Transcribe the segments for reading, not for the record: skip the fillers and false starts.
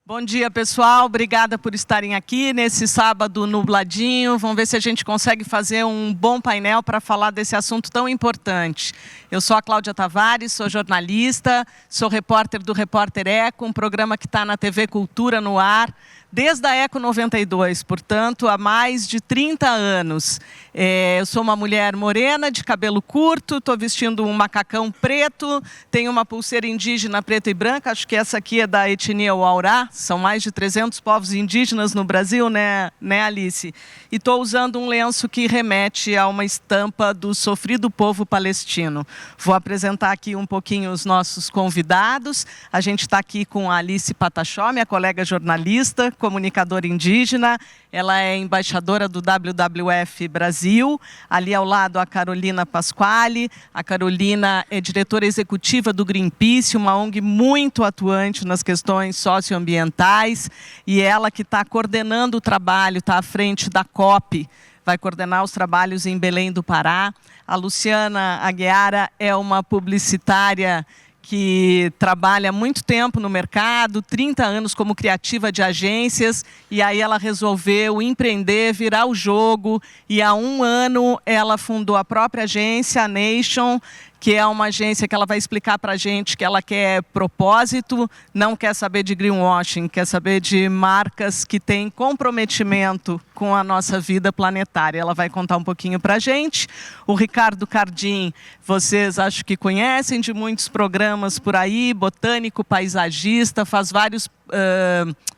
Bom dia, pessoal. Obrigada por estarem aqui nesse sábado nubladinho. Vamos ver se a gente consegue fazer um bom painel para falar desse assunto tão importante. Eu sou a Cláudia Tavares, sou jornalista, sou repórter do Repórter Eco, um programa que está na TV Cultura no ar, desde a Eco 92, portanto, há mais de 30 anos. Eu sou uma mulher morena, de cabelo curto, estou vestindo um macacão preto, tenho uma pulseira indígena preta e branca, acho que essa aqui é da etnia Uaurá, são mais de 300 povos indígenas no Brasil, né Alice? E estou usando um lenço que remete a uma estampa do sofrido povo palestino. Vou apresentar aqui um pouquinho os nossos convidados. A gente está aqui com a Alice Pataxó, minha colega jornalista, comunicadora indígena. Ela é embaixadora do WWF Brasil. Ali ao lado a Carolina Pasquale. A Carolina é diretora executiva do Greenpeace, uma ONG muito atuante nas questões socioambientais. E ela que está coordenando o trabalho, está à frente da COP, vai coordenar os trabalhos em Belém do Pará. A Luciana Aguiara é uma publicitária que trabalha há muito tempo no mercado, 30 anos como criativa de agências, e aí ela resolveu empreender, virar o jogo, e há um ano ela fundou a própria agência, a Nation, que é uma agência que ela vai explicar para a gente que ela quer propósito, não quer saber de greenwashing, quer saber de marcas que têm comprometimento com a nossa vida planetária. Ela vai contar um pouquinho para a gente. O Ricardo Cardim, vocês acho que conhecem de muitos programas por aí, botânico, paisagista, faz vários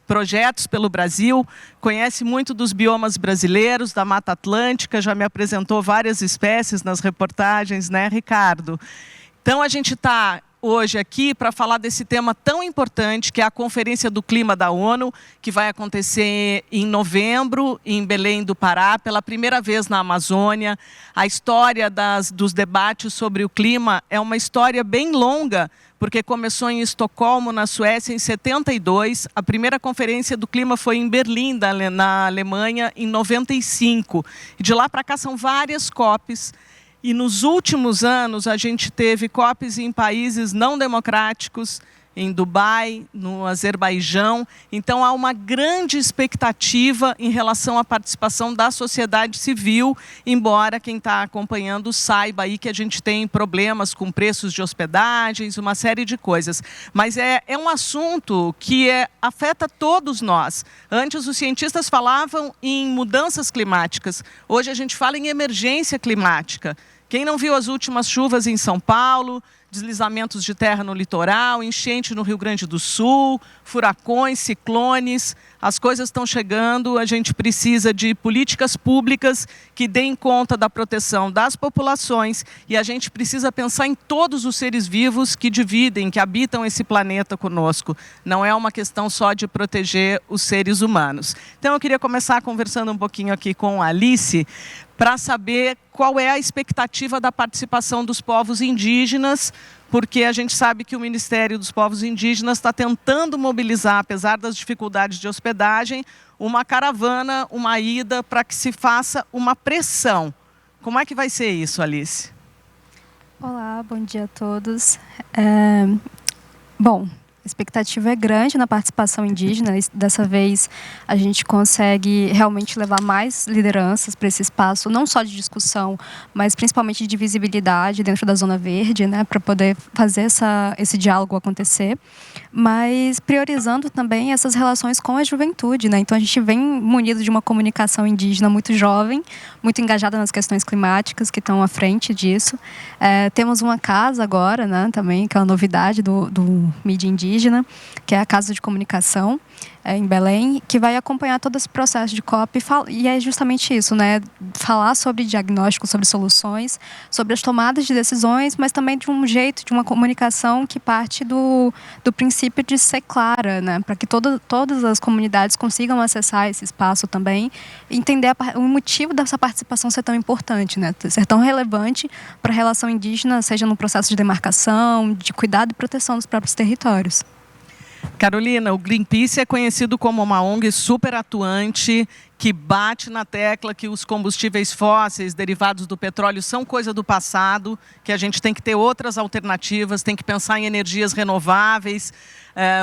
projetos pelo Brasil, conhece muito dos biomas brasileiros, da Mata Atlântica, já me apresentou várias espécies nas reportagens, né, Ricardo? Então, a gente está hoje aqui para falar desse tema tão importante, que é a Conferência do Clima da ONU, que vai acontecer em novembro, em Belém do Pará, pela primeira vez na Amazônia. A história dos debates sobre o clima é uma história bem longa, porque começou em Estocolmo, na Suécia, em 72. A primeira conferência do clima foi em Berlim, na Alemanha, em 95. E de lá para cá são várias COPs. E nos últimos anos a gente teve COPs em países não democráticos, em Dubai, no Azerbaijão. Então há uma grande expectativa em relação à participação da sociedade civil, embora quem está acompanhando saiba aí que a gente tem problemas com preços de hospedagens, uma série de coisas. Mas é um assunto que afeta todos nós. Antes os cientistas falavam em mudanças climáticas, hoje a gente fala em emergência climática. Quem não viu as últimas chuvas em São Paulo, deslizamentos de terra no litoral, enchente no Rio Grande do Sul, furacões, ciclones, as coisas estão chegando, a gente precisa de políticas públicas que deem conta da proteção das populações e a gente precisa pensar em todos os seres vivos que dividem, que habitam esse planeta conosco. Não é uma questão só de proteger os seres humanos. Então eu queria começar conversando um pouquinho aqui com a Alice, para saber qual é a expectativa da participação dos povos indígenas, porque a gente sabe que o Ministério dos Povos Indígenas está tentando mobilizar, apesar das dificuldades de hospedagem, uma caravana, uma ida, para que se faça uma pressão. Como é que vai ser isso, Alice? Olá, bom dia a todos. Bom, a expectativa é grande na participação indígena. Dessa vez a gente consegue realmente levar mais lideranças para esse espaço, não só de discussão, mas principalmente de visibilidade dentro da Zona Verde, né, para poder fazer esse diálogo acontecer, mas priorizando também essas relações com a juventude, né? Então a gente vem munido de uma comunicação indígena muito jovem, muito engajada nas questões climáticas que estão à frente disso. Temos uma casa agora, né, também, que é uma novidade do mídia indígena, que é a Casa de Comunicação, em Belém, que vai acompanhar todo esse processo de COP e é justamente isso, né? Falar sobre diagnóstico, sobre soluções, sobre as tomadas de decisões, mas também de um jeito, de uma comunicação que parte do princípio de ser clara, né? Para que todas as comunidades consigam acessar esse espaço também, entender o motivo dessa participação ser tão importante, né? Ser tão relevante para a relação indígena, seja no processo de demarcação, de cuidado e proteção dos próprios territórios. Carolina, o Greenpeace é conhecido como uma ONG super atuante, que bate na tecla que os combustíveis fósseis derivados do petróleo são coisa do passado, que a gente tem que ter outras alternativas, tem que pensar em energias renováveis.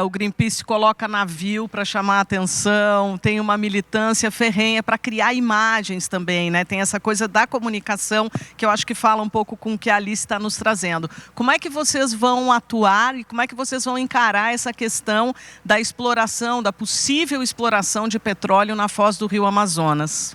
O Greenpeace coloca navio para chamar a atenção, tem uma militância ferrenha para criar imagens também, né? Tem essa coisa da comunicação que eu acho que fala um pouco com o que a Alice está nos trazendo. Como é que vocês vão atuar e como é que vocês vão encarar essa questão da exploração, da possível exploração de petróleo na foz do Rio Amazonas?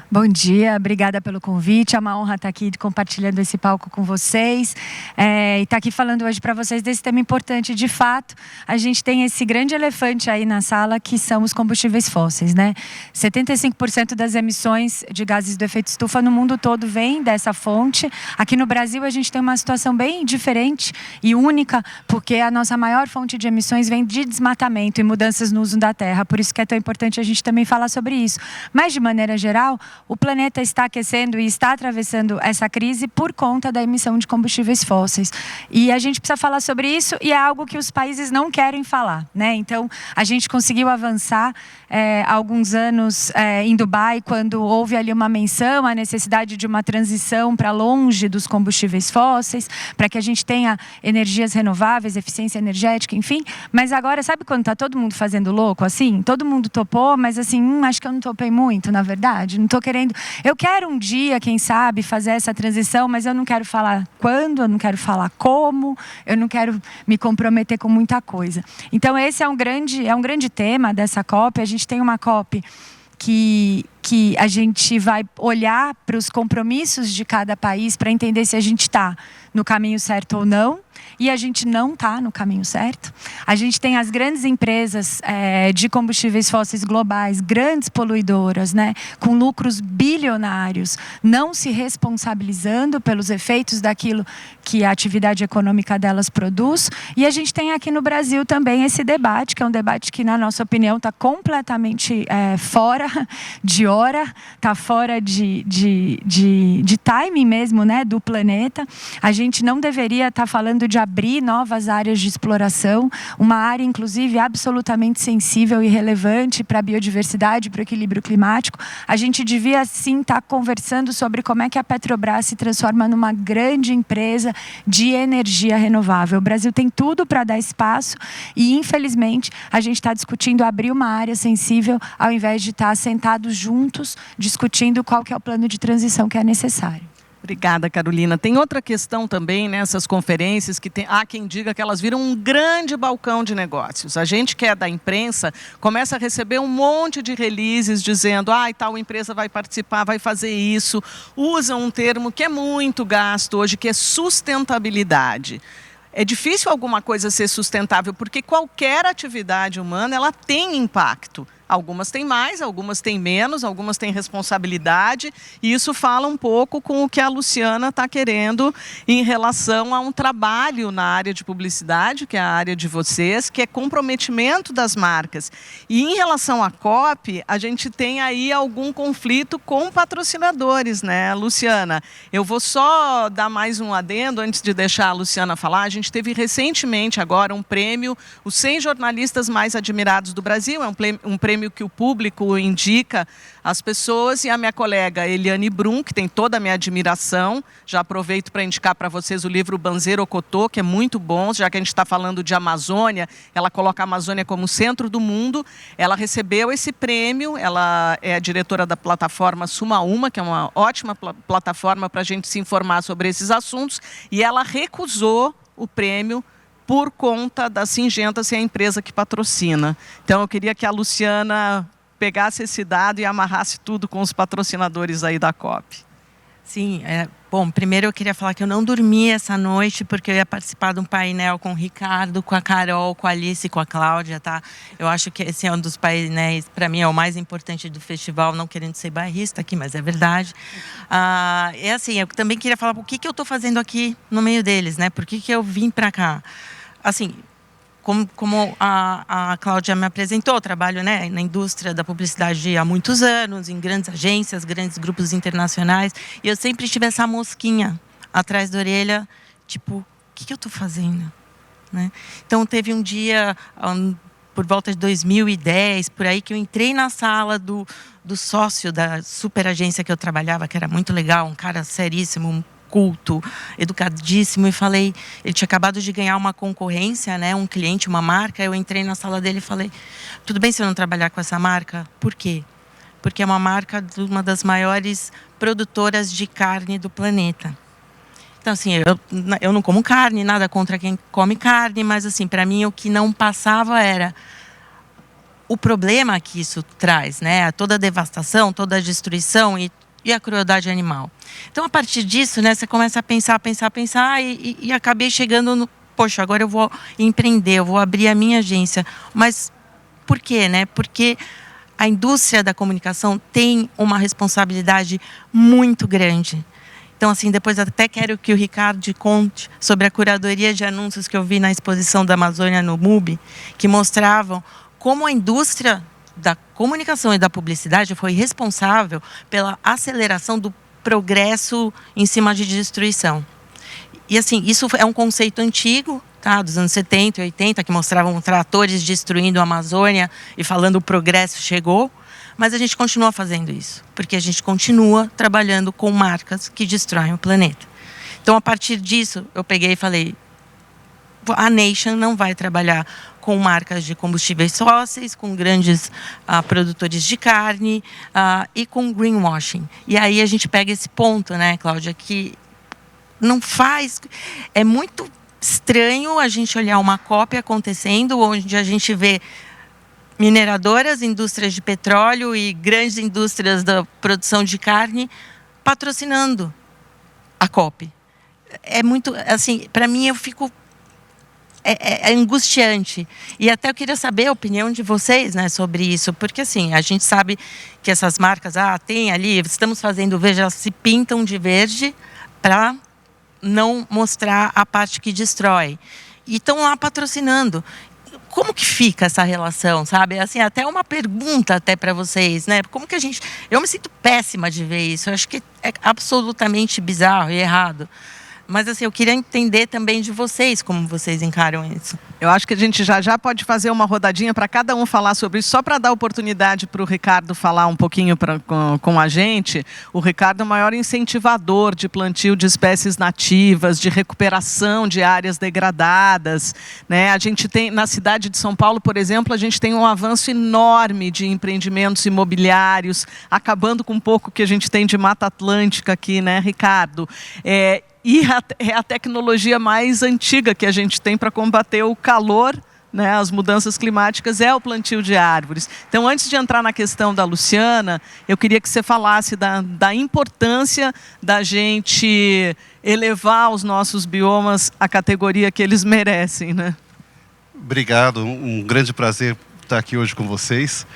Bom dia, obrigada pelo convite, é uma honra estar aqui compartilhando esse palco com vocês e estar aqui falando hoje para vocês desse tema importante. De fato, a gente tem esse grande elefante aí na sala que são os combustíveis fósseis, né? 75% das emissões de gases do efeito estufa no mundo todo vem dessa fonte. Aqui no Brasil a gente tem uma situação bem diferente e única, porque a nossa maior fonte de emissões vem de desmatamento e mudanças no uso da terra, por isso que é tão importante a gente também falar sobre isso. Mas de maneira geral, o planeta está aquecendo e está atravessando essa crise por conta da emissão de combustíveis fósseis. E a gente precisa falar sobre isso e é algo que os países não querem falar, né? Então, a gente conseguiu avançar há alguns anos em Dubai, quando houve ali uma menção à necessidade de uma transição para longe dos combustíveis fósseis, para que a gente tenha energias renováveis, eficiência energética, enfim. Mas agora, sabe quando está todo mundo fazendo louco, assim? Todo mundo topou, mas assim, acho que eu não topei muito, na verdade. Não estou querendo. Eu quero um dia, quem sabe, fazer essa transição, mas eu não quero falar quando, eu não quero falar como, eu não quero me comprometer com muita coisa. Então, esse é um grande tema dessa COP. A gente tem uma COP que a gente vai olhar para os compromissos de cada país para entender se a gente está no caminho certo ou não. E a gente não está no caminho certo. A gente tem as grandes empresas de combustíveis fósseis globais, grandes poluidoras, né, com lucros bilionários, não se responsabilizando pelos efeitos daquilo que a atividade econômica delas produz. E a gente tem aqui no Brasil também esse debate, que é um debate que, na nossa opinião, está completamente fora de hora, está fora de timing mesmo, né, do planeta. A gente não deveria estar falando de abrir novas áreas de exploração, uma área, inclusive, absolutamente sensível e relevante para a biodiversidade, para o equilíbrio climático. A gente devia, sim, estar conversando sobre como é que a Petrobras se transforma numa grande empresa de energia renovável. O Brasil tem tudo para dar espaço e, infelizmente, a gente está discutindo abrir uma área sensível ao invés de estar sentados juntos discutindo qual que é o plano de transição que é necessário. Obrigada, Carolina. Tem outra questão também nessas conferências, que há quem diga que elas viram um grande balcão de negócios. A gente que é da imprensa começa a receber um monte de releases dizendo tal empresa vai participar, vai fazer isso. Usam um termo que é muito gasto hoje, que é sustentabilidade. É difícil alguma coisa ser sustentável, porque qualquer atividade humana ela tem impacto. Algumas têm mais, algumas têm menos, algumas têm responsabilidade. E isso fala um pouco com o que a Luciana está querendo em relação a um trabalho na área de publicidade, que é a área de vocês, que é comprometimento das marcas. E em relação à COP, a gente tem aí algum conflito com patrocinadores, né, Luciana? Eu vou só dar mais um adendo antes de deixar a Luciana falar. A gente teve recentemente agora um prêmio, os 100 jornalistas mais admirados do Brasil, é um prêmio que o público indica às pessoas, e a minha colega Eliane Brum, que tem toda a minha admiração, já aproveito para indicar para vocês o livro Banzeiro Ocotô, que é muito bom, já que a gente está falando de Amazônia, ela coloca a Amazônia como centro do mundo. Ela recebeu esse prêmio, ela é a diretora da plataforma Suma Uma, que é uma ótima plataforma para a gente se informar sobre esses assuntos, e ela recusou o prêmio por conta da Syngenta ser a empresa que patrocina. Então, eu queria que a Luciana pegasse esse dado e amarrasse tudo com os patrocinadores aí da COP. Sim, bom, primeiro eu queria falar que eu não dormi essa noite porque eu ia participar de um painel com o Ricardo, com a Carol, com a Alice e com a Cláudia, tá? Eu acho que esse é um dos painéis, para mim, é o mais importante do festival, não querendo ser bairrista aqui, mas é verdade. É assim, eu também queria falar o que eu estou fazendo aqui no meio deles, né? Por que eu vim para cá? Assim, como a Cláudia me apresentou, eu trabalho, né, na indústria da publicidade há muitos anos, em grandes agências, grandes grupos internacionais, e eu sempre tive essa mosquinha atrás da orelha, tipo, o que eu estou fazendo? Né? Então, teve um dia, por volta de 2010, por aí, que eu entrei na sala do sócio da super agência que eu trabalhava, que era muito legal, um cara seríssimo, um culto, educadíssimo, e falei, ele tinha acabado de ganhar uma concorrência, né, um cliente, uma marca. Eu entrei na sala dele e falei, tudo bem se eu não trabalhar com essa marca? Por quê? Porque é uma marca de uma das maiores produtoras de carne do planeta. Então, assim, eu não como carne, nada contra quem come carne, mas, assim, para mim, o que não passava era o problema que isso traz, né? Toda a devastação, toda a destruição e a crueldade animal. Então, a partir disso, né, você começa a pensar e acabei chegando no... Poxa, agora eu vou empreender, eu vou abrir a minha agência. Mas por quê, né? Porque a indústria da comunicação tem uma responsabilidade muito grande. Então, assim, depois até quero que o Ricardo conte sobre a curadoria de anúncios que eu vi na exposição da Amazônia no MUBI, que mostravam como a indústria da comunicação e da publicidade foi responsável pela aceleração do progresso em cima de destruição. E, assim, isso é um conceito antigo, tá, dos anos 70 e 80, que mostravam tratores destruindo a Amazônia e falando o progresso chegou. Mas a gente continua fazendo isso, porque a gente continua trabalhando com marcas que destroem o planeta. Então, a partir disso, eu peguei e falei, a Nation não vai trabalhar com marcas de combustíveis fósseis, com grandes produtores de carne e com greenwashing. E aí a gente pega esse ponto, né, Cláudia, que não faz... É muito estranho a gente olhar uma COP acontecendo, onde a gente vê mineradoras, indústrias de petróleo e grandes indústrias da produção de carne patrocinando a COP. É muito, assim, para mim eu fico... É angustiante. E até eu queria saber a opinião de vocês, né, sobre isso. Porque, assim, a gente sabe que essas marcas, tem ali, estamos fazendo verde, elas se pintam de verde para não mostrar a parte que destrói. E estão lá patrocinando. Como que fica essa relação, sabe? Assim, até uma pergunta até para vocês, né? Como que a gente... Eu me sinto péssima de ver isso. Eu acho que é absolutamente bizarro e errado. Mas, assim, eu queria entender também de vocês, como vocês encaram isso. Eu acho que a gente já pode fazer uma rodadinha para cada um falar sobre isso, só para dar oportunidade para o Ricardo falar um pouquinho com a gente. O Ricardo é o maior incentivador de plantio de espécies nativas, de recuperação de áreas degradadas, né? A gente tem, na cidade de São Paulo, por exemplo, a gente tem um avanço enorme de empreendimentos imobiliários, acabando com um pouco que a gente tem de Mata Atlântica aqui, né, Ricardo? E é a tecnologia mais antiga que a gente tem para combater o calor, né, as mudanças climáticas, é o plantio de árvores. Então, antes de entrar na questão da Luciana, eu queria que você falasse da importância da gente elevar os nossos biomas à categoria que eles merecem, né? Obrigado, um grande prazer estar aqui hoje com vocês.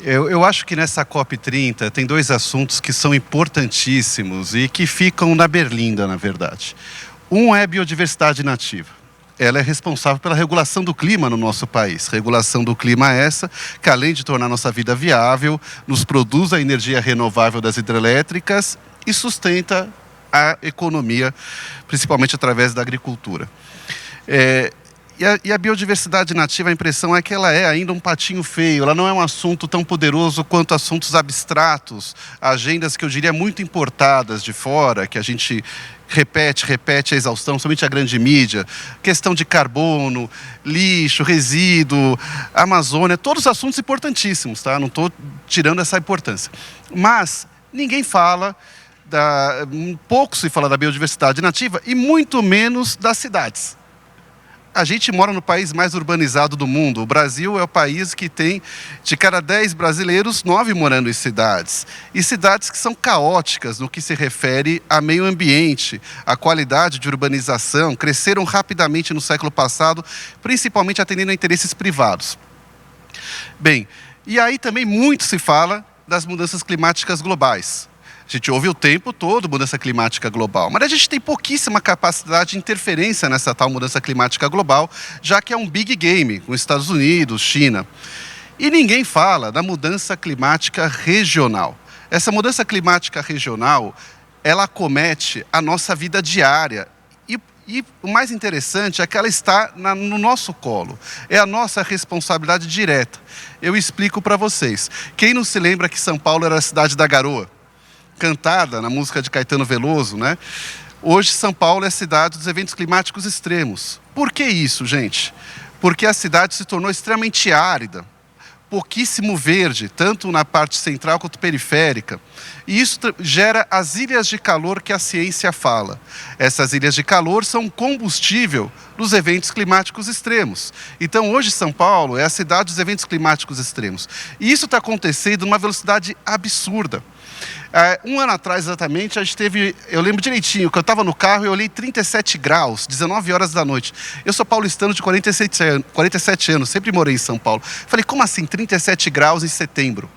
Eu acho que nessa COP30 tem dois assuntos que são importantíssimos e que ficam na berlinda, na verdade. Um é a biodiversidade nativa. Ela é responsável pela regulação do clima no nosso país. Regulação do clima essa que, além de tornar nossa vida viável, nos produz a energia renovável das hidrelétricas e sustenta a economia, principalmente através da agricultura. E a biodiversidade nativa, a impressão é que ela é ainda um patinho feio, ela não é um assunto tão poderoso quanto assuntos abstratos, agendas que eu diria muito importadas de fora, que a gente repete a exaustão, somente a grande mídia, questão de carbono, lixo, resíduo, Amazônia, todos assuntos importantíssimos, tá? Não estou tirando essa importância. Mas ninguém fala, pouco se fala da biodiversidade nativa e muito menos das cidades. A gente mora no país mais urbanizado do mundo. O Brasil é o país que tem, de cada 10 brasileiros, 9 morando em cidades. E cidades que são caóticas no que se refere a meio ambiente, a qualidade de urbanização, cresceram rapidamente no século passado, principalmente atendendo a interesses privados. Bem, e aí também muito se fala das mudanças climáticas globais. A gente ouve o tempo todo mudança climática global, mas a gente tem pouquíssima capacidade de interferência nessa tal mudança climática global, já que é um big game com Estados Unidos, China. E ninguém fala da mudança climática regional. Essa mudança climática regional, ela acomete a nossa vida diária E o mais interessante é que ela está no nosso colo. É a nossa responsabilidade direta. Eu explico para vocês. Quem não se lembra que São Paulo era a cidade da garoa? Cantada na música de Caetano Veloso, né? Hoje São Paulo é a cidade dos eventos climáticos extremos. Por que isso, gente? Porque a cidade se tornou extremamente árida, pouquíssimo verde, tanto na parte central quanto periférica. E isso gera as ilhas de calor que a ciência fala. Essas ilhas de calor são combustível dos eventos climáticos extremos. Então, hoje, São Paulo é a cidade dos eventos climáticos extremos. E isso está acontecendo numa velocidade absurda. Um ano atrás, exatamente, a gente teve... Eu lembro direitinho que eu estava no carro e eu olhei 37 graus, 19 horas da noite. Eu sou paulistano de 47 anos, sempre morei em São Paulo. Falei, como assim 37 graus em setembro?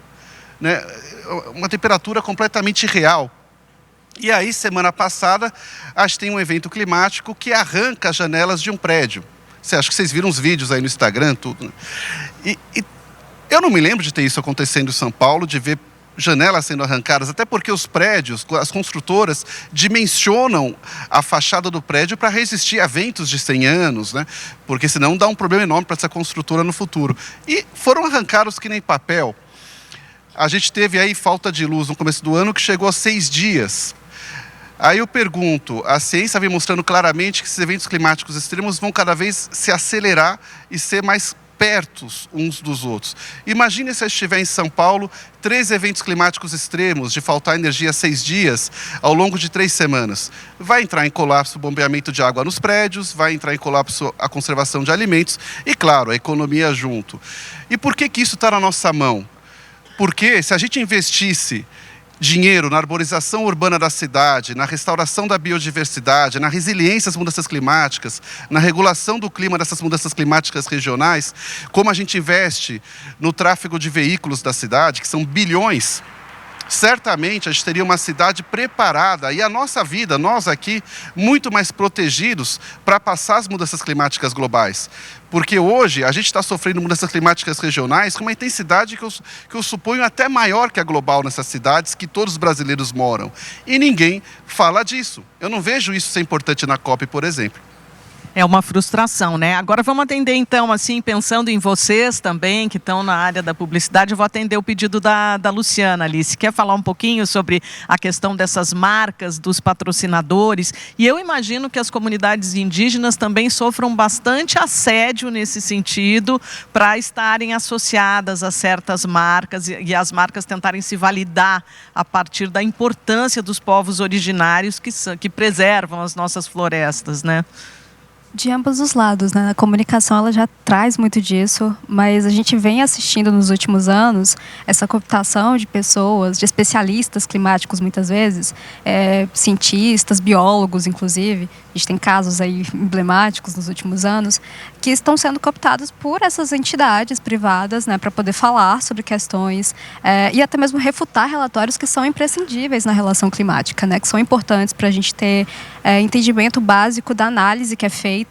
Né? Uma temperatura completamente irreal. E aí, semana passada, a gente tem um evento climático que arranca as janelas de um prédio. Acho que vocês viram os vídeos aí no Instagram, tudo. Né? E eu não me lembro de ter isso acontecendo em São Paulo, de ver janelas sendo arrancadas, até porque os prédios, as construtoras dimensionam a fachada do prédio para resistir a ventos de 100 anos, né? Porque senão dá um problema enorme para essa construtora no futuro. E foram arrancados que nem papel. A gente teve aí falta de luz no começo do ano que chegou a 6 dias. Aí eu pergunto, a ciência vem mostrando claramente que esses eventos climáticos extremos vão cada vez se acelerar e ser mais perto uns dos outros. Imagine se eu estiver em São Paulo, 3 eventos climáticos extremos, de faltar energia 6 dias, ao longo de 3 semanas. Vai entrar em colapso o bombeamento de água nos prédios, vai entrar em colapso a conservação de alimentos e, claro, a economia junto. E por que isso está na nossa mão? Porque se a gente investisse dinheiro na arborização urbana da cidade, na restauração da biodiversidade, na resiliência às mudanças climáticas, na regulação do clima dessas mudanças climáticas regionais, como a gente investe no tráfego de veículos da cidade, que são bilhões, certamente a gente teria uma cidade preparada e a nossa vida, nós aqui, muito mais protegidos para passar as mudanças climáticas globais. Porque hoje a gente está sofrendo mudanças climáticas regionais com uma intensidade que eu suponho até maior que a global nessas cidades que todos os brasileiros moram. E ninguém fala disso. Eu não vejo isso ser importante na COP, por exemplo. É uma frustração, né? Agora vamos atender, então, assim, pensando em vocês também, que estão na área da publicidade, eu vou atender o pedido da Luciana ali. Se quer falar um pouquinho sobre a questão dessas marcas, dos patrocinadores. E eu imagino que as comunidades indígenas também sofram bastante assédio nesse sentido, para estarem associadas a certas marcas e as marcas tentarem se validar a partir da importância dos povos originários que preservam as nossas florestas, né? De ambos os lados, né? A comunicação ela já traz muito disso, mas a gente vem assistindo nos últimos anos essa cooptação de pessoas, de especialistas climáticos muitas vezes, cientistas, biólogos inclusive. A gente tem casos aí emblemáticos nos últimos anos que estão sendo cooptados por essas entidades privadas, né, para poder falar sobre questões e até mesmo refutar relatórios que são imprescindíveis na relação climática, né, que são importantes para a gente ter entendimento básico da análise que é feita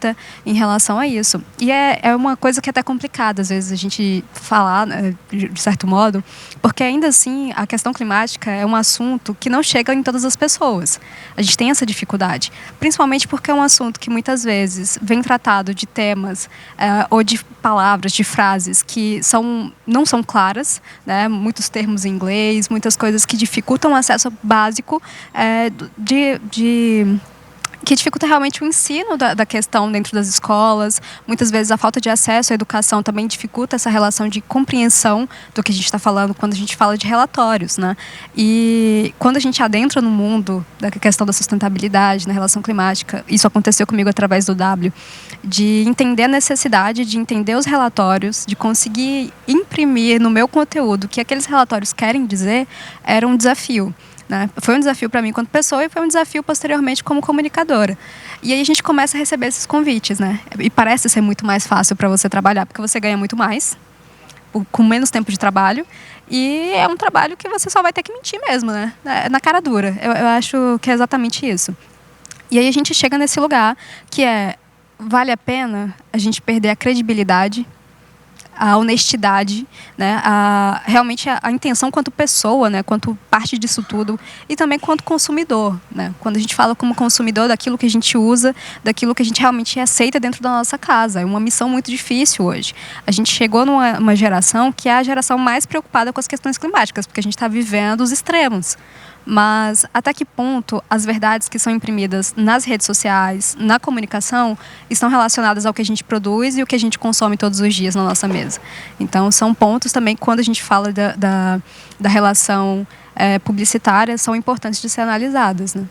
em relação a isso. E é uma coisa que é até complicada, às vezes, a gente falar, né, de certo modo, porque ainda assim a questão climática é um assunto que não chega em todas as pessoas. A gente tem essa dificuldade, principalmente porque é um assunto que muitas vezes vem tratado de temas ou de palavras, de frases que não são claras, né? Muitos termos em inglês, muitas coisas que dificultam o acesso básico que dificulta realmente o ensino da questão dentro das escolas. Muitas vezes a falta de acesso à educação também dificulta essa relação de compreensão do que a gente está falando quando a gente fala de relatórios, né? E quando a gente adentra no mundo da questão da sustentabilidade, na relação climática, isso aconteceu comigo através do W, de entender a necessidade, de entender os relatórios, de conseguir imprimir no meu conteúdo o que aqueles relatórios querem dizer, era um desafio. Né? Foi um desafio para mim enquanto pessoa e foi um desafio posteriormente como comunicadora. E aí a gente começa a receber esses convites, né? E parece ser muito mais fácil para você trabalhar, porque você ganha muito mais, com menos tempo de trabalho, e é um trabalho que você só vai ter que mentir mesmo, né? Na cara dura. Eu acho que é exatamente isso. E aí a gente chega nesse lugar que vale a pena a gente perder a credibilidade a honestidade, né, realmente a intenção quanto pessoa, né, quanto parte disso tudo, e também quanto consumidor, né, quando a gente fala como consumidor daquilo que a gente usa, daquilo que a gente realmente aceita dentro da nossa casa. É uma missão muito difícil hoje. A gente chegou numa geração que é a geração mais preocupada com as questões climáticas, porque a gente está vivendo os extremos. Mas até que ponto as verdades que são imprimidas nas redes sociais, na comunicação, estão relacionadas ao que a gente produz e o que a gente consome todos os dias na nossa mesa? Então, são pontos também, quando a gente fala da relação publicitária, são importantes de ser analisadas, né?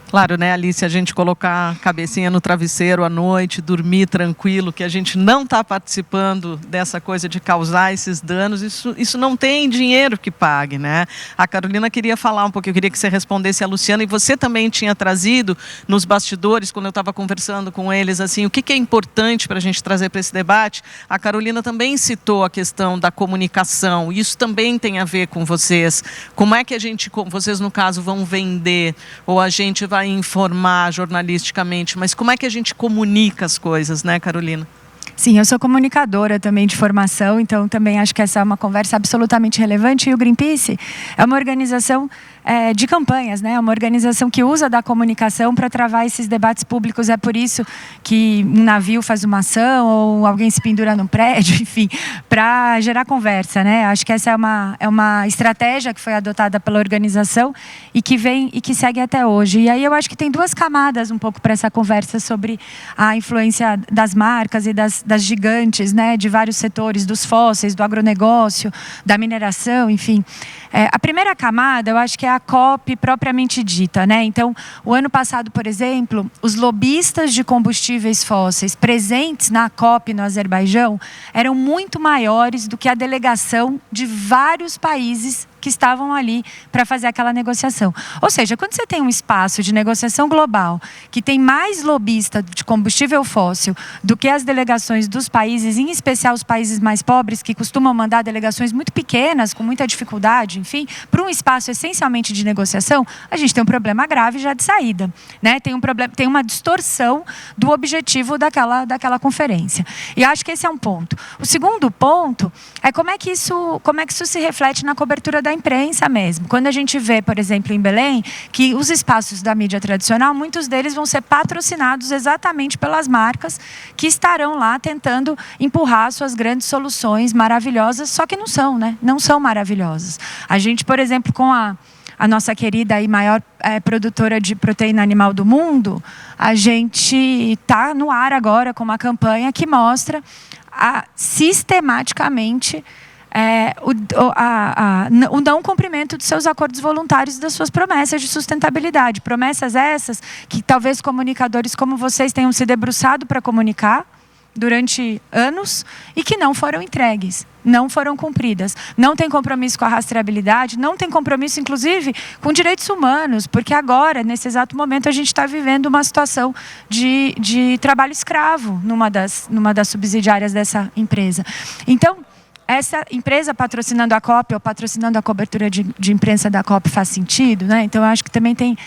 Claro, né, Alice, a gente colocar a cabecinha no travesseiro à noite, dormir tranquilo, que a gente não está participando dessa coisa de causar esses danos, isso não tem dinheiro que pague, né? A Carolina queria falar um pouquinho, eu queria que você respondesse a Luciana, e você também tinha trazido nos bastidores, quando eu estava conversando com eles, assim, o que é importante para a gente trazer para esse debate. A Carolina também citou a questão da comunicação, isso também tem a ver com vocês. Como é que vocês, no caso, vão vender, ou a gente vai informar jornalisticamente, mas como é que a gente comunica as coisas, né, Carolina? Sim, eu sou comunicadora também de formação, então também acho que essa é uma conversa absolutamente relevante. E o Greenpeace é uma organização de campanhas, né? É uma organização que usa da comunicação para travar esses debates públicos. É por isso que um navio faz uma ação ou alguém se pendura num prédio, enfim, para gerar conversa, né? Acho que essa é uma estratégia que foi adotada pela organização e que segue até hoje. E aí eu acho que tem duas camadas um pouco para essa conversa sobre a influência das marcas e das gigantes, né? De vários setores, dos fósseis, do agronegócio, da mineração, enfim. A primeira camada, eu acho que é a COP propriamente dita, né? Então, o ano passado, por exemplo, os lobistas de combustíveis fósseis presentes na COP no Azerbaijão eram muito maiores do que a delegação de vários países que estavam ali para fazer aquela negociação. Ou seja, quando você tem um espaço de negociação global que tem mais lobista de combustível fóssil do que as delegações dos países, em especial os países mais pobres, que costumam mandar delegações muito pequenas, com muita dificuldade, enfim, para um espaço essencialmente de negociação, a gente tem um problema grave já de saída, né? Tem uma distorção do objetivo daquela conferência. E acho que esse é um ponto. O segundo ponto é como é que isso se reflete na cobertura da imprensa mesmo. Quando a gente vê, por exemplo, em Belém, que os espaços da mídia tradicional, muitos deles vão ser patrocinados exatamente pelas marcas que estarão lá tentando empurrar suas grandes soluções maravilhosas, só que não são, né? Não são maravilhosas. A gente, por exemplo, com a nossa querida e maior produtora de proteína animal do mundo, a gente está no ar agora com uma campanha que mostra sistematicamente o não cumprimento dos seus acordos voluntários e das suas promessas de sustentabilidade. Promessas essas que talvez comunicadores como vocês tenham se debruçado para comunicar durante anos e que não foram entregues, não foram cumpridas. Não tem compromisso com a rastreabilidade, não tem compromisso, inclusive, com direitos humanos, porque agora, nesse exato momento, a gente está vivendo uma situação de trabalho escravo numa das subsidiárias dessa empresa. Então, essa empresa patrocinando a COP ou patrocinando a cobertura de imprensa da COP faz sentido, né? Então, eu acho que também tem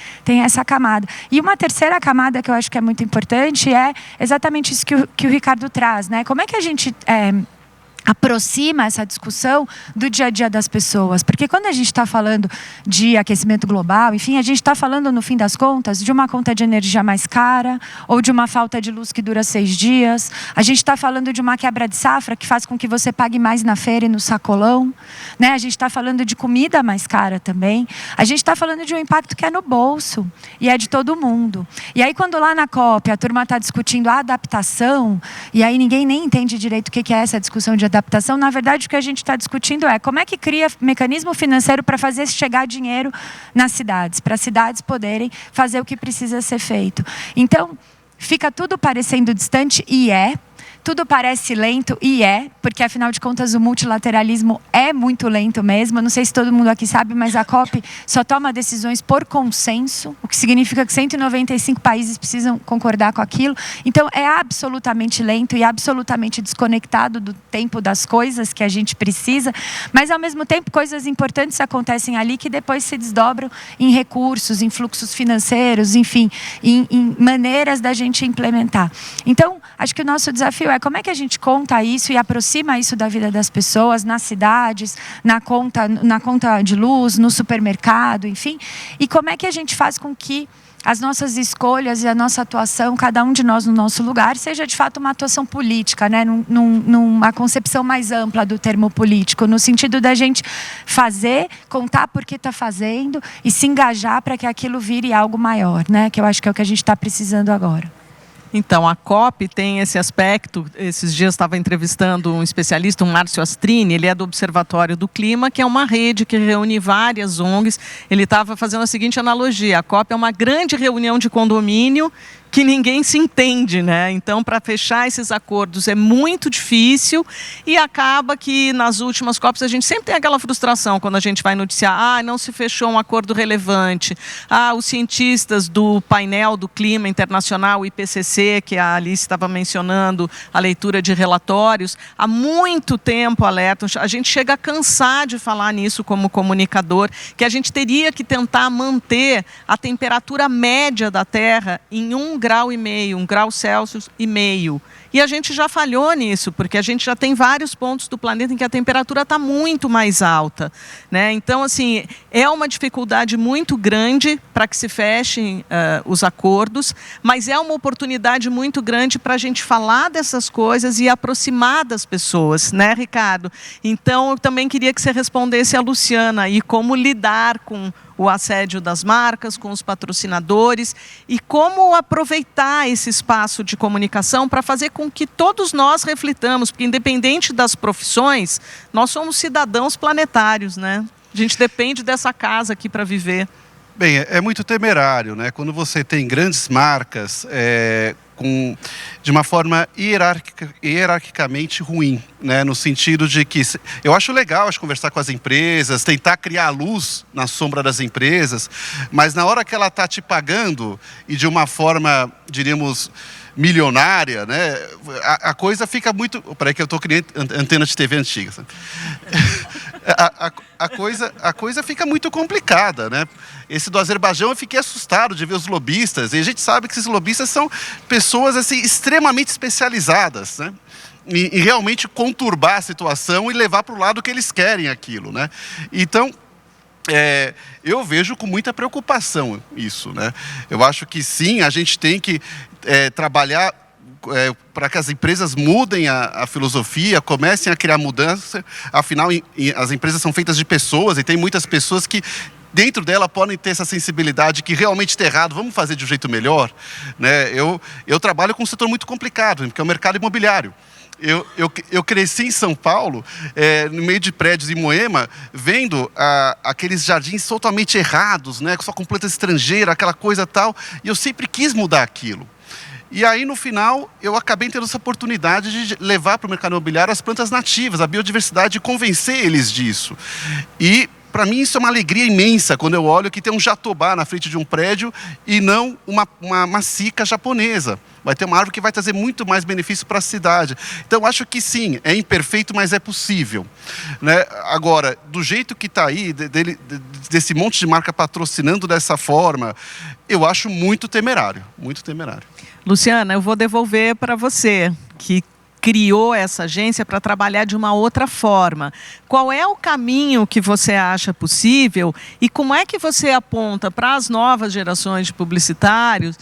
essa camada. E uma terceira camada que eu acho que é muito importante é exatamente isso que o Ricardo traz, né? Como é que a gente aproxima essa discussão do dia a dia das pessoas? Porque quando a gente está falando de aquecimento global, enfim, a gente está falando, no fim das contas, de uma conta de energia mais cara ou de uma falta de luz que dura 6 dias. A gente está falando de uma quebra de safra que faz com que você pague mais na feira e no sacolão, né? A gente está falando de comida mais cara também. A gente está falando de um impacto que é no bolso e é de todo mundo. E aí, quando lá na COP a turma está discutindo a adaptação, e aí ninguém nem entende direito o que é essa discussão de adaptação, na verdade o que a gente está discutindo é como é que cria mecanismo financeiro para fazer chegar dinheiro nas cidades, para as cidades poderem fazer o que precisa ser feito. Então, fica tudo parecendo distante e tudo parece lento e porque afinal de contas o multilateralismo é muito lento mesmo. Eu não sei se todo mundo aqui sabe, mas a COP só toma decisões por consenso, o que significa que 195 países precisam concordar com aquilo. Então é absolutamente lento e absolutamente desconectado do tempo das coisas que a gente precisa, mas ao mesmo tempo coisas importantes acontecem ali que depois se desdobram em recursos, em fluxos financeiros, enfim, em maneiras da gente implementar. Então, acho que o nosso desafio é como é que a gente conta isso e aproxima isso da vida das pessoas, nas cidades, na conta de luz, no supermercado, enfim. E como é que a gente faz com que as nossas escolhas e a nossa atuação, cada um de nós no nosso lugar, seja de fato uma atuação política, né? Numa concepção mais ampla do termo político, no sentido da gente fazer, contar por que está fazendo e se engajar para que aquilo vire algo maior, né? Que eu acho que é o que a gente está precisando agora. Então, a COP tem esse aspecto. Esses dias estava entrevistando um especialista, o Márcio Astrini, ele é do Observatório do Clima, que é uma rede que reúne várias ONGs. Ele estava fazendo a seguinte analogia: a COP é uma grande reunião de condomínio que ninguém se entende, né? Então, para fechar esses acordos é muito difícil e acaba que nas últimas COPs a gente sempre tem aquela frustração quando a gente vai noticiar: não se fechou um acordo relevante, os cientistas do painel do clima internacional, o IPCC, que a Alice estava mencionando, a leitura de relatórios, há muito tempo alertam. A gente chega a cansar de falar nisso como comunicador, que a gente teria que tentar manter a temperatura média da Terra em 1,5 grau, 1 grau Celsius e meio. E a gente já falhou nisso, porque a gente já tem vários pontos do planeta em que a temperatura está muito mais alta, né? Então, assim, é uma dificuldade muito grande para que se fechem os acordos, mas é uma oportunidade muito grande para a gente falar dessas coisas e aproximar das pessoas, né, Ricardo? Então, eu também queria que você respondesse a Luciana e como lidar com o assédio das marcas, com os patrocinadores e como aproveitar esse espaço de comunicação para fazer com que todos nós reflitamos, porque independente das profissões, nós somos cidadãos planetários, né? A gente depende dessa casa aqui para viver. Bem, é muito temerário, né? Quando você tem grandes marcas de uma forma hierarquicamente ruim, né? No sentido de que eu acho legal conversar com as empresas, tentar criar luz na sombra das empresas, mas na hora que ela está te pagando e de uma forma, diríamos, milionária, né? A coisa fica muito... Peraí que eu estou criando antena de TV antiga. Sabe? A coisa fica muito complicada, né? Esse do Azerbaijão, eu fiquei assustado de ver os lobistas, e a gente sabe que esses lobistas são pessoas assim, extremamente especializadas, né? Em realmente conturbar a situação e levar para o lado que eles querem aquilo, né? Então, eu vejo com muita preocupação isso, né? Eu acho que sim, a gente tem que trabalhar para que as empresas mudem a filosofia, comecem a criar mudança. Afinal, as empresas são feitas de pessoas e tem muitas pessoas que dentro dela podem ter essa sensibilidade que realmente está errado, vamos fazer de um jeito melhor, né? Eu trabalho com um setor muito complicado, que é o mercado imobiliário. Eu cresci em São Paulo, no meio de prédios em Moema, vendo aqueles jardins totalmente errados, né? Só com planta estrangeira, aquela coisa tal, e eu sempre quis mudar aquilo. E aí, no final, eu acabei tendo essa oportunidade de levar para o mercado imobiliário as plantas nativas, a biodiversidade, e convencer eles disso. E, para mim, isso é uma alegria imensa, quando eu olho que tem um jatobá na frente de um prédio e não uma macica japonesa. Vai ter uma árvore que vai trazer muito mais benefício para a cidade. Então, eu acho que sim, é imperfeito, mas é possível, né? Agora, do jeito que está aí, desse monte de marca patrocinando dessa forma, eu acho muito temerário, muito temerário. Luciana, eu vou devolver para você, que criou essa agência para trabalhar de uma outra forma. Qual é o caminho que você acha possível e como é que você aponta para as novas gerações de publicitários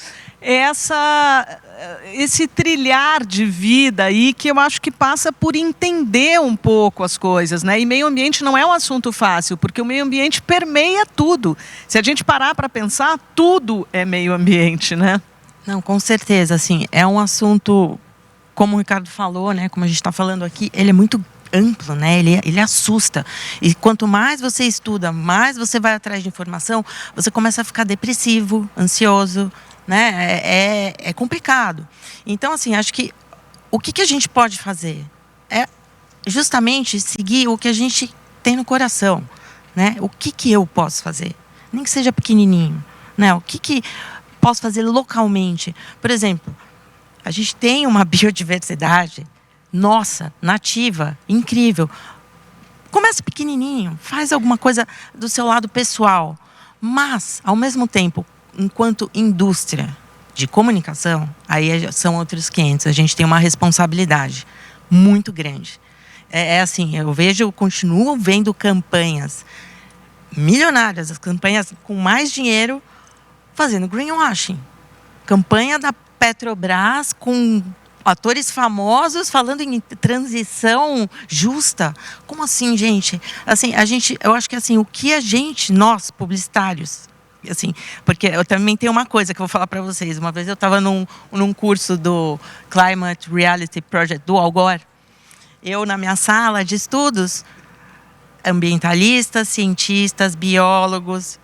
esse trilhar de vida aí que eu acho que passa por entender um pouco as coisas, né? E meio ambiente não é um assunto fácil, porque o meio ambiente permeia tudo. Se a gente parar para pensar, tudo é meio ambiente, né? Não, com certeza, assim, é um assunto, como o Ricardo falou, né, como a gente está falando aqui, ele é muito amplo, né, ele assusta. E quanto mais você estuda, mais você vai atrás de informação, você começa a ficar depressivo, ansioso, né, é complicado. Então, assim, acho que o que a gente pode fazer é justamente seguir o que a gente tem no coração, né, o que eu posso fazer, nem que seja pequenininho, né, o que posso fazer localmente. Por exemplo, a gente tem uma biodiversidade, nossa, nativa, incrível. Começa pequenininho, faz alguma coisa do seu lado pessoal. Mas, ao mesmo tempo, enquanto indústria, de comunicação, aí são outros 500. A gente tem uma responsabilidade muito grande. Assim, eu continuo vendo campanhas milionárias, as campanhas com mais dinheiro fazendo greenwashing. Campanha da Petrobras com atores famosos falando em transição justa. Como assim, gente? Assim, eu acho que assim, nós publicitários, assim, porque eu também tenho uma coisa que eu vou falar para vocês. Uma vez eu estava num curso do Climate Reality Project do Al Gore. Eu, na minha sala de estudos, ambientalistas, cientistas, biólogos.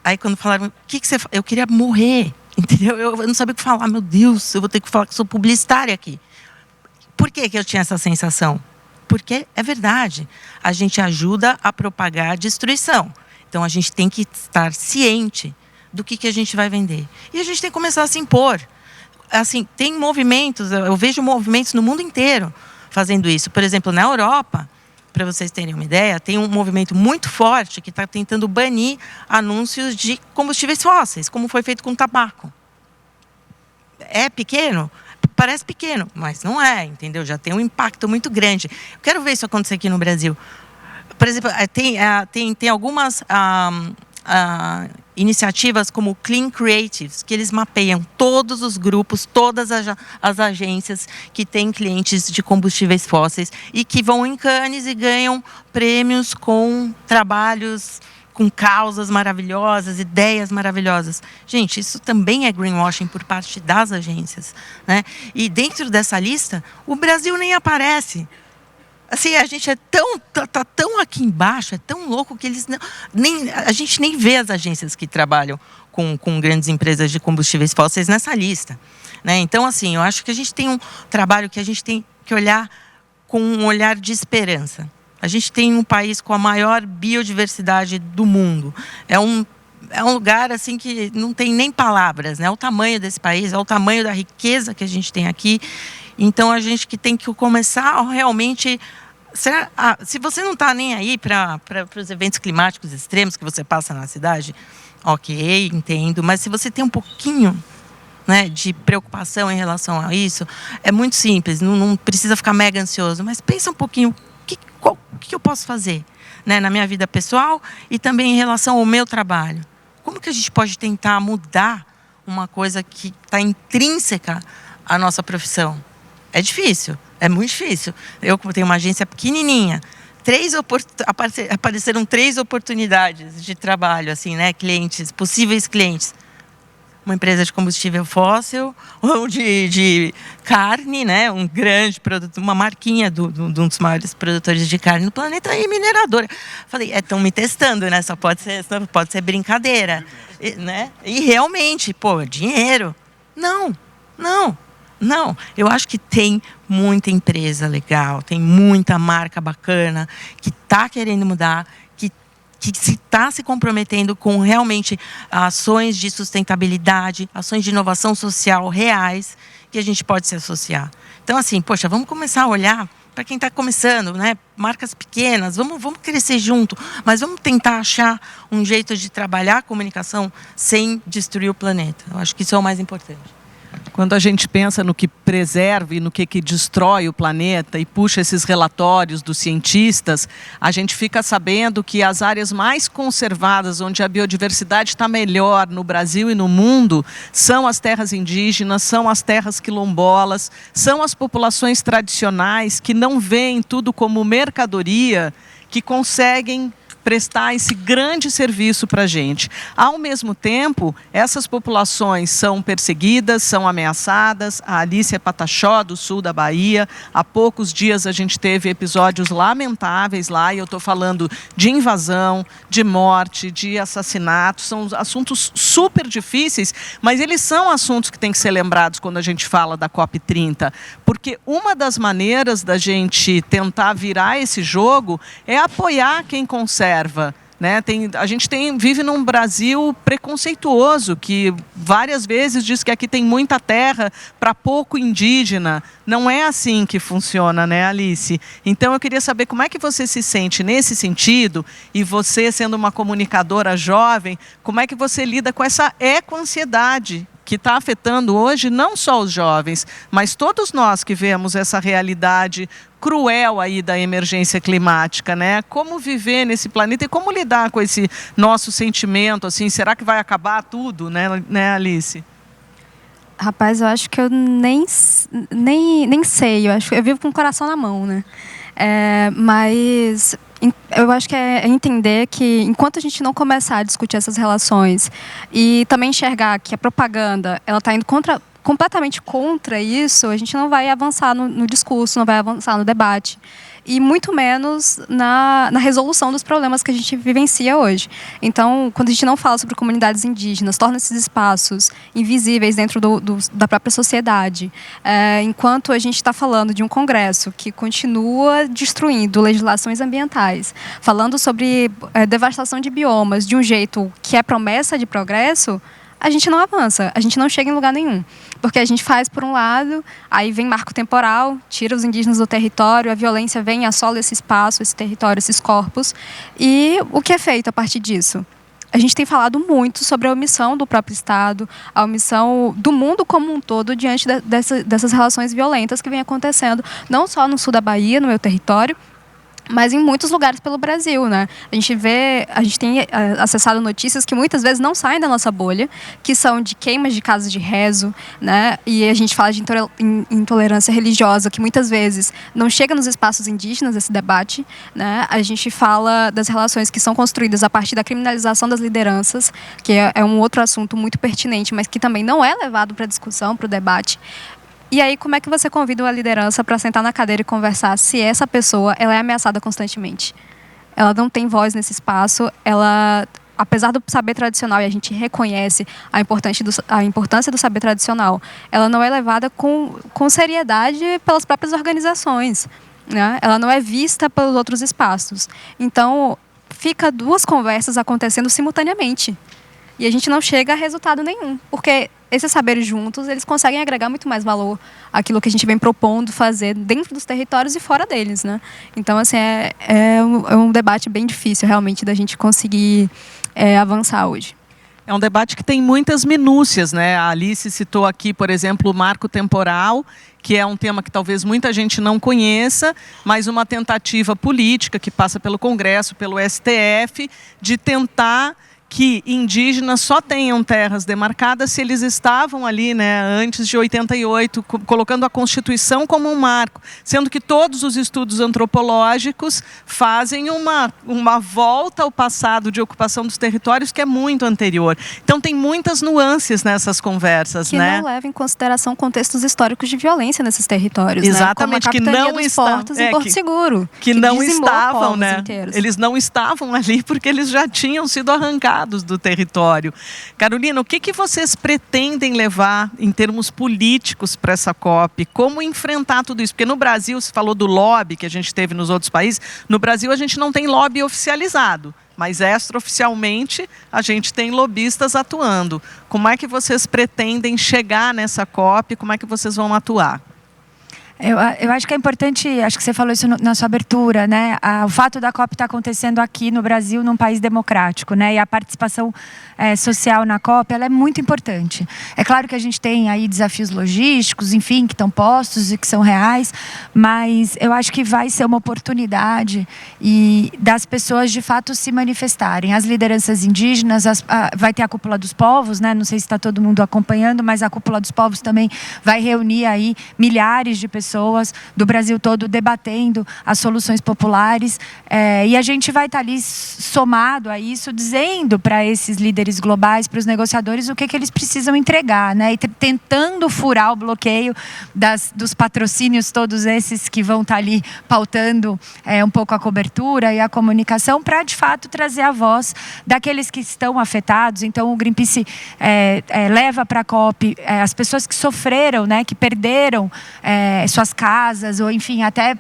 Aí, quando falaram, o que você faz? Eu queria morrer, entendeu? Eu não sabia o que falar. Meu Deus, eu vou ter que falar que sou publicitária aqui. Por que eu tinha essa sensação? Porque é verdade. A gente ajuda a propagar a destruição. Então, a gente tem que estar ciente do que a gente vai vender. E a gente tem que começar a se impor. Assim, tem movimentos, eu vejo movimentos no mundo inteiro fazendo isso. Por exemplo, na Europa, para vocês terem uma ideia, tem um movimento muito forte que está tentando banir anúncios de combustíveis fósseis, como foi feito com tabaco. É pequeno? Parece pequeno, mas não é, entendeu? Já tem um impacto muito grande. Eu quero ver isso acontecer aqui no Brasil. Por exemplo, tem algumas iniciativas como Clean Creatives, que eles mapeiam todos os grupos, todas as agências que têm clientes de combustíveis fósseis e que vão em Cannes e ganham prêmios com trabalhos, com causas maravilhosas, ideias maravilhosas. Gente, isso também é greenwashing por parte das agências, né? E dentro dessa lista, o Brasil nem aparece. Assim, a gente tá tão aqui embaixo, é tão louco que a gente nem vê as agências que trabalham com grandes empresas de combustíveis fósseis nessa lista, né? Então, assim, eu acho que a gente tem um trabalho que a gente tem que olhar com um olhar de esperança. A gente tem um país com a maior biodiversidade do mundo. É um lugar assim que não tem nem palavras, né? O tamanho desse país, é o tamanho da riqueza que a gente tem aqui. Então, a gente que tem que começar a realmente... se você não está nem aí para os eventos climáticos extremos que você passa na cidade, ok, entendo. Mas se você tem um pouquinho, né, de preocupação em relação a isso, é muito simples. Não precisa ficar mega ansioso. Mas pensa um pouquinho, o que eu posso fazer, né, na minha vida pessoal e também em relação ao meu trabalho. Como que a gente pode tentar mudar uma coisa que está intrínseca à nossa profissão? É difícil, é muito difícil. Eu tenho uma agência pequenininha, apareceram 3 oportunidades de trabalho, assim, né? Possíveis clientes. Uma empresa de combustível fóssil, ou de carne, né? Um grande produto, uma marquinha de um dos maiores produtores de carne no planeta, e mineradora. Falei, estão me testando, né? Só pode ser brincadeira, né? E realmente, dinheiro. Não. Eu acho que tem muita empresa legal, tem muita marca bacana que está querendo mudar, que está se comprometendo com realmente ações de sustentabilidade, ações de inovação social reais que a gente pode se associar. Então, assim, vamos começar a olhar para quem está começando, né? Marcas pequenas, vamos crescer junto, mas vamos tentar achar um jeito de trabalhar a comunicação sem destruir o planeta. Eu acho que isso é o mais importante. Quando a gente pensa no que preserva e no que destrói o planeta e puxa esses relatórios dos cientistas, a gente fica sabendo que as áreas mais conservadas, onde a biodiversidade está melhor no Brasil e no mundo, são as terras indígenas, são as terras quilombolas, são as populações tradicionais que não veem tudo como mercadoria, que conseguem prestar esse grande serviço para a gente. Ao mesmo tempo, essas populações são perseguidas, são ameaçadas. A Alice é Pataxó, do sul da Bahia. Há poucos dias a gente teve episódios lamentáveis lá, e eu estou falando de invasão, de morte, de assassinato. São assuntos super difíceis, mas eles são assuntos que têm que ser lembrados quando a gente fala da COP30, porque uma das maneiras da gente tentar virar esse jogo é apoiar quem conserva. Né? A gente vive num Brasil preconceituoso, que várias vezes diz que aqui tem muita terra para pouco indígena. Não é assim que funciona, né, Alice? Então, eu queria saber como é que você se sente nesse sentido, e você, sendo uma comunicadora jovem, como é que você lida com essa ecoansiedade que está afetando hoje não só os jovens, mas todos nós que vemos essa realidade cruel aí da emergência climática, né? Como viver nesse planeta e como lidar com esse nosso sentimento, assim, será que vai acabar tudo, né, Alice? Rapaz, eu acho que eu nem sei, eu vivo com o coração na mão, né? Mas eu acho que é entender que enquanto a gente não começar a discutir essas relações e também enxergar que a propaganda ela está indo completamente contra isso, a gente não vai avançar no discurso, não vai avançar no debate e muito menos na resolução dos problemas que a gente vivencia hoje. Então, quando a gente não fala sobre comunidades indígenas, torna esses espaços invisíveis dentro da própria sociedade, enquanto a gente está falando de um Congresso que continua destruindo legislações ambientais, falando sobre devastação de biomas de um jeito que é promessa de progresso, a gente não avança, a gente não chega em lugar nenhum. Porque a gente faz por um lado, aí vem marco temporal, tira os indígenas do território, a violência vem e assola esse espaço, esse território, esses corpos. E o que é feito a partir disso? A gente tem falado muito sobre a omissão do próprio Estado, a omissão do mundo como um todo diante dessas relações violentas que vem acontecendo, não só no sul da Bahia, no meu território, mas em muitos lugares pelo Brasil, né? A gente tem acessado notícias que muitas vezes não saem da nossa bolha, que são de queimas de casas de rezo, né? E a gente fala de intolerância religiosa, que muitas vezes não chega nos espaços indígenas esse debate, né? A gente fala das relações que são construídas a partir da criminalização das lideranças, que é um outro assunto muito pertinente, mas que também não é levado para discussão, para o debate. E aí, como é que você convida uma liderança para sentar na cadeira e conversar se essa pessoa ela é ameaçada constantemente? Ela não tem voz nesse espaço, ela, apesar do saber tradicional, e a gente reconhece a importância do saber tradicional, ela não é levada com seriedade pelas próprias organizações, né? Ela não é vista pelos outros espaços. Então, fica duas conversas acontecendo simultaneamente. E a gente não chega a resultado nenhum, porque esses saberes juntos, eles conseguem agregar muito mais valor àquilo que a gente vem propondo fazer dentro dos territórios e fora deles, né? Então, assim, é um debate bem difícil, realmente, da gente conseguir avançar hoje. É um debate que tem muitas minúcias, né? A Alice citou aqui, por exemplo, o marco temporal, que é um tema que talvez muita gente não conheça, mas uma tentativa política que passa pelo Congresso, pelo STF, de tentar que indígenas só tenham terras demarcadas se eles estavam ali, né, antes de 88, colocando a Constituição como um marco, sendo que todos os estudos antropológicos fazem uma volta ao passado de ocupação dos territórios que é muito anterior. Então tem muitas nuances nessas conversas, que né? não levam em consideração contextos históricos de violência nesses territórios, exatamente, né? Como a que não dos estão portos em Porto Seguro, que não estavam, povos né? inteiros. Eles não estavam ali porque eles já tinham sido arrancados do território. Carolina, o que vocês pretendem levar em termos políticos para essa COP? Como enfrentar tudo isso? Porque no Brasil, você falou do lobby que a gente teve nos outros países, no Brasil a gente não tem lobby oficializado, mas extraoficialmente a gente tem lobistas atuando. Como é que vocês pretendem chegar nessa COP? Como é que vocês vão atuar? Eu acho que é importante, acho que você falou isso na sua abertura, né? O fato da COP estar acontecendo aqui no Brasil, num país democrático, né? E a participação social na COP, ela é muito importante. É claro que a gente tem aí desafios logísticos, enfim, que estão postos e que são reais, mas eu acho que vai ser uma oportunidade das pessoas de fato se manifestarem. As lideranças indígenas, vai ter a Cúpula dos Povos, né? Não sei se está todo mundo acompanhando, mas a Cúpula dos Povos também vai reunir aí milhares de pessoas do Brasil todo debatendo as soluções populares, e a gente vai estar ali somado a isso, dizendo para esses líderes globais, para os negociadores, o que eles precisam entregar, né? E tentando furar o bloqueio dos patrocínios, todos esses que vão estar ali pautando um pouco a cobertura e a comunicação, para de fato trazer a voz daqueles que estão afetados. Então o Greenpeace leva para a COP as pessoas que sofreram, né, que perderam suas casas, ou enfim, até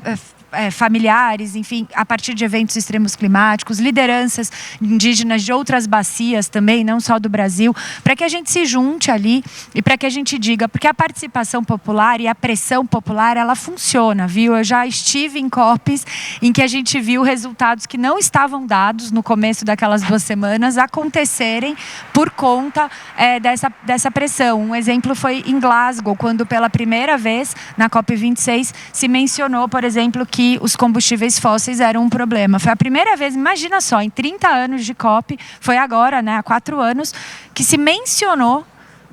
familiares, enfim, a partir de eventos extremos climáticos, lideranças indígenas de outras bacias também, não só do Brasil, para que a gente se junte ali e para que a gente diga, porque a participação popular e a pressão popular, ela funciona, viu? Eu já estive em COPs em que a gente viu resultados que não estavam dados no começo daquelas 2 semanas acontecerem por conta dessa pressão. Um exemplo foi em Glasgow, quando pela primeira vez na COP26 se mencionou, por exemplo, que os combustíveis fósseis eram um problema. Foi a primeira vez, imagina só, em 30 anos de COP, foi agora, né, há 4 anos, que se mencionou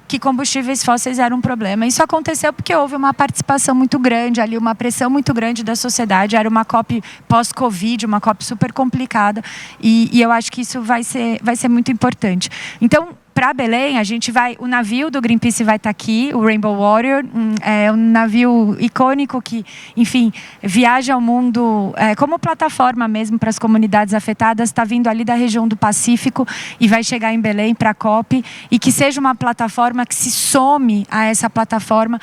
que combustíveis fósseis eram um problema. Isso aconteceu porque houve uma participação muito grande ali, uma pressão muito grande da sociedade. Era uma COP pós-Covid, uma COP super complicada. E eu acho que isso vai ser muito importante. Então, para Belém, a gente vai... O navio do Greenpeace vai estar aqui, o Rainbow Warrior. É um navio icônico que, enfim, viaja ao mundo como plataforma mesmo para as comunidades afetadas. Está vindo ali da região do Pacífico e vai chegar em Belém para a COP. E que seja uma plataforma que se some a essa plataforma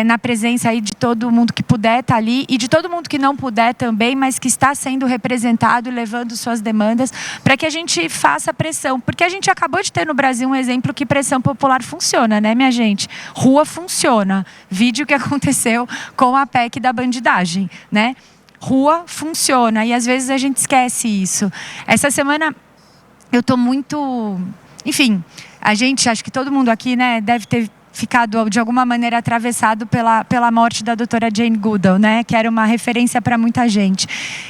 na presença aí de todo mundo que puder estar ali e de todo mundo que não puder também, mas que está sendo representado e levando suas demandas para que a gente faça pressão. Porque a gente acabou de ter no Brasil um exemplo que pressão popular funciona, né, minha gente? Rua funciona. Vídeo que aconteceu com a PEC da bandidagem, né? Rua funciona e às vezes a gente esquece isso. Essa semana eu estou muito... Enfim, a gente, acho que todo mundo aqui, né, deve ter ficado de alguma maneira atravessado pela morte da doutora Jane Goodall, né, que era uma referência para muita gente.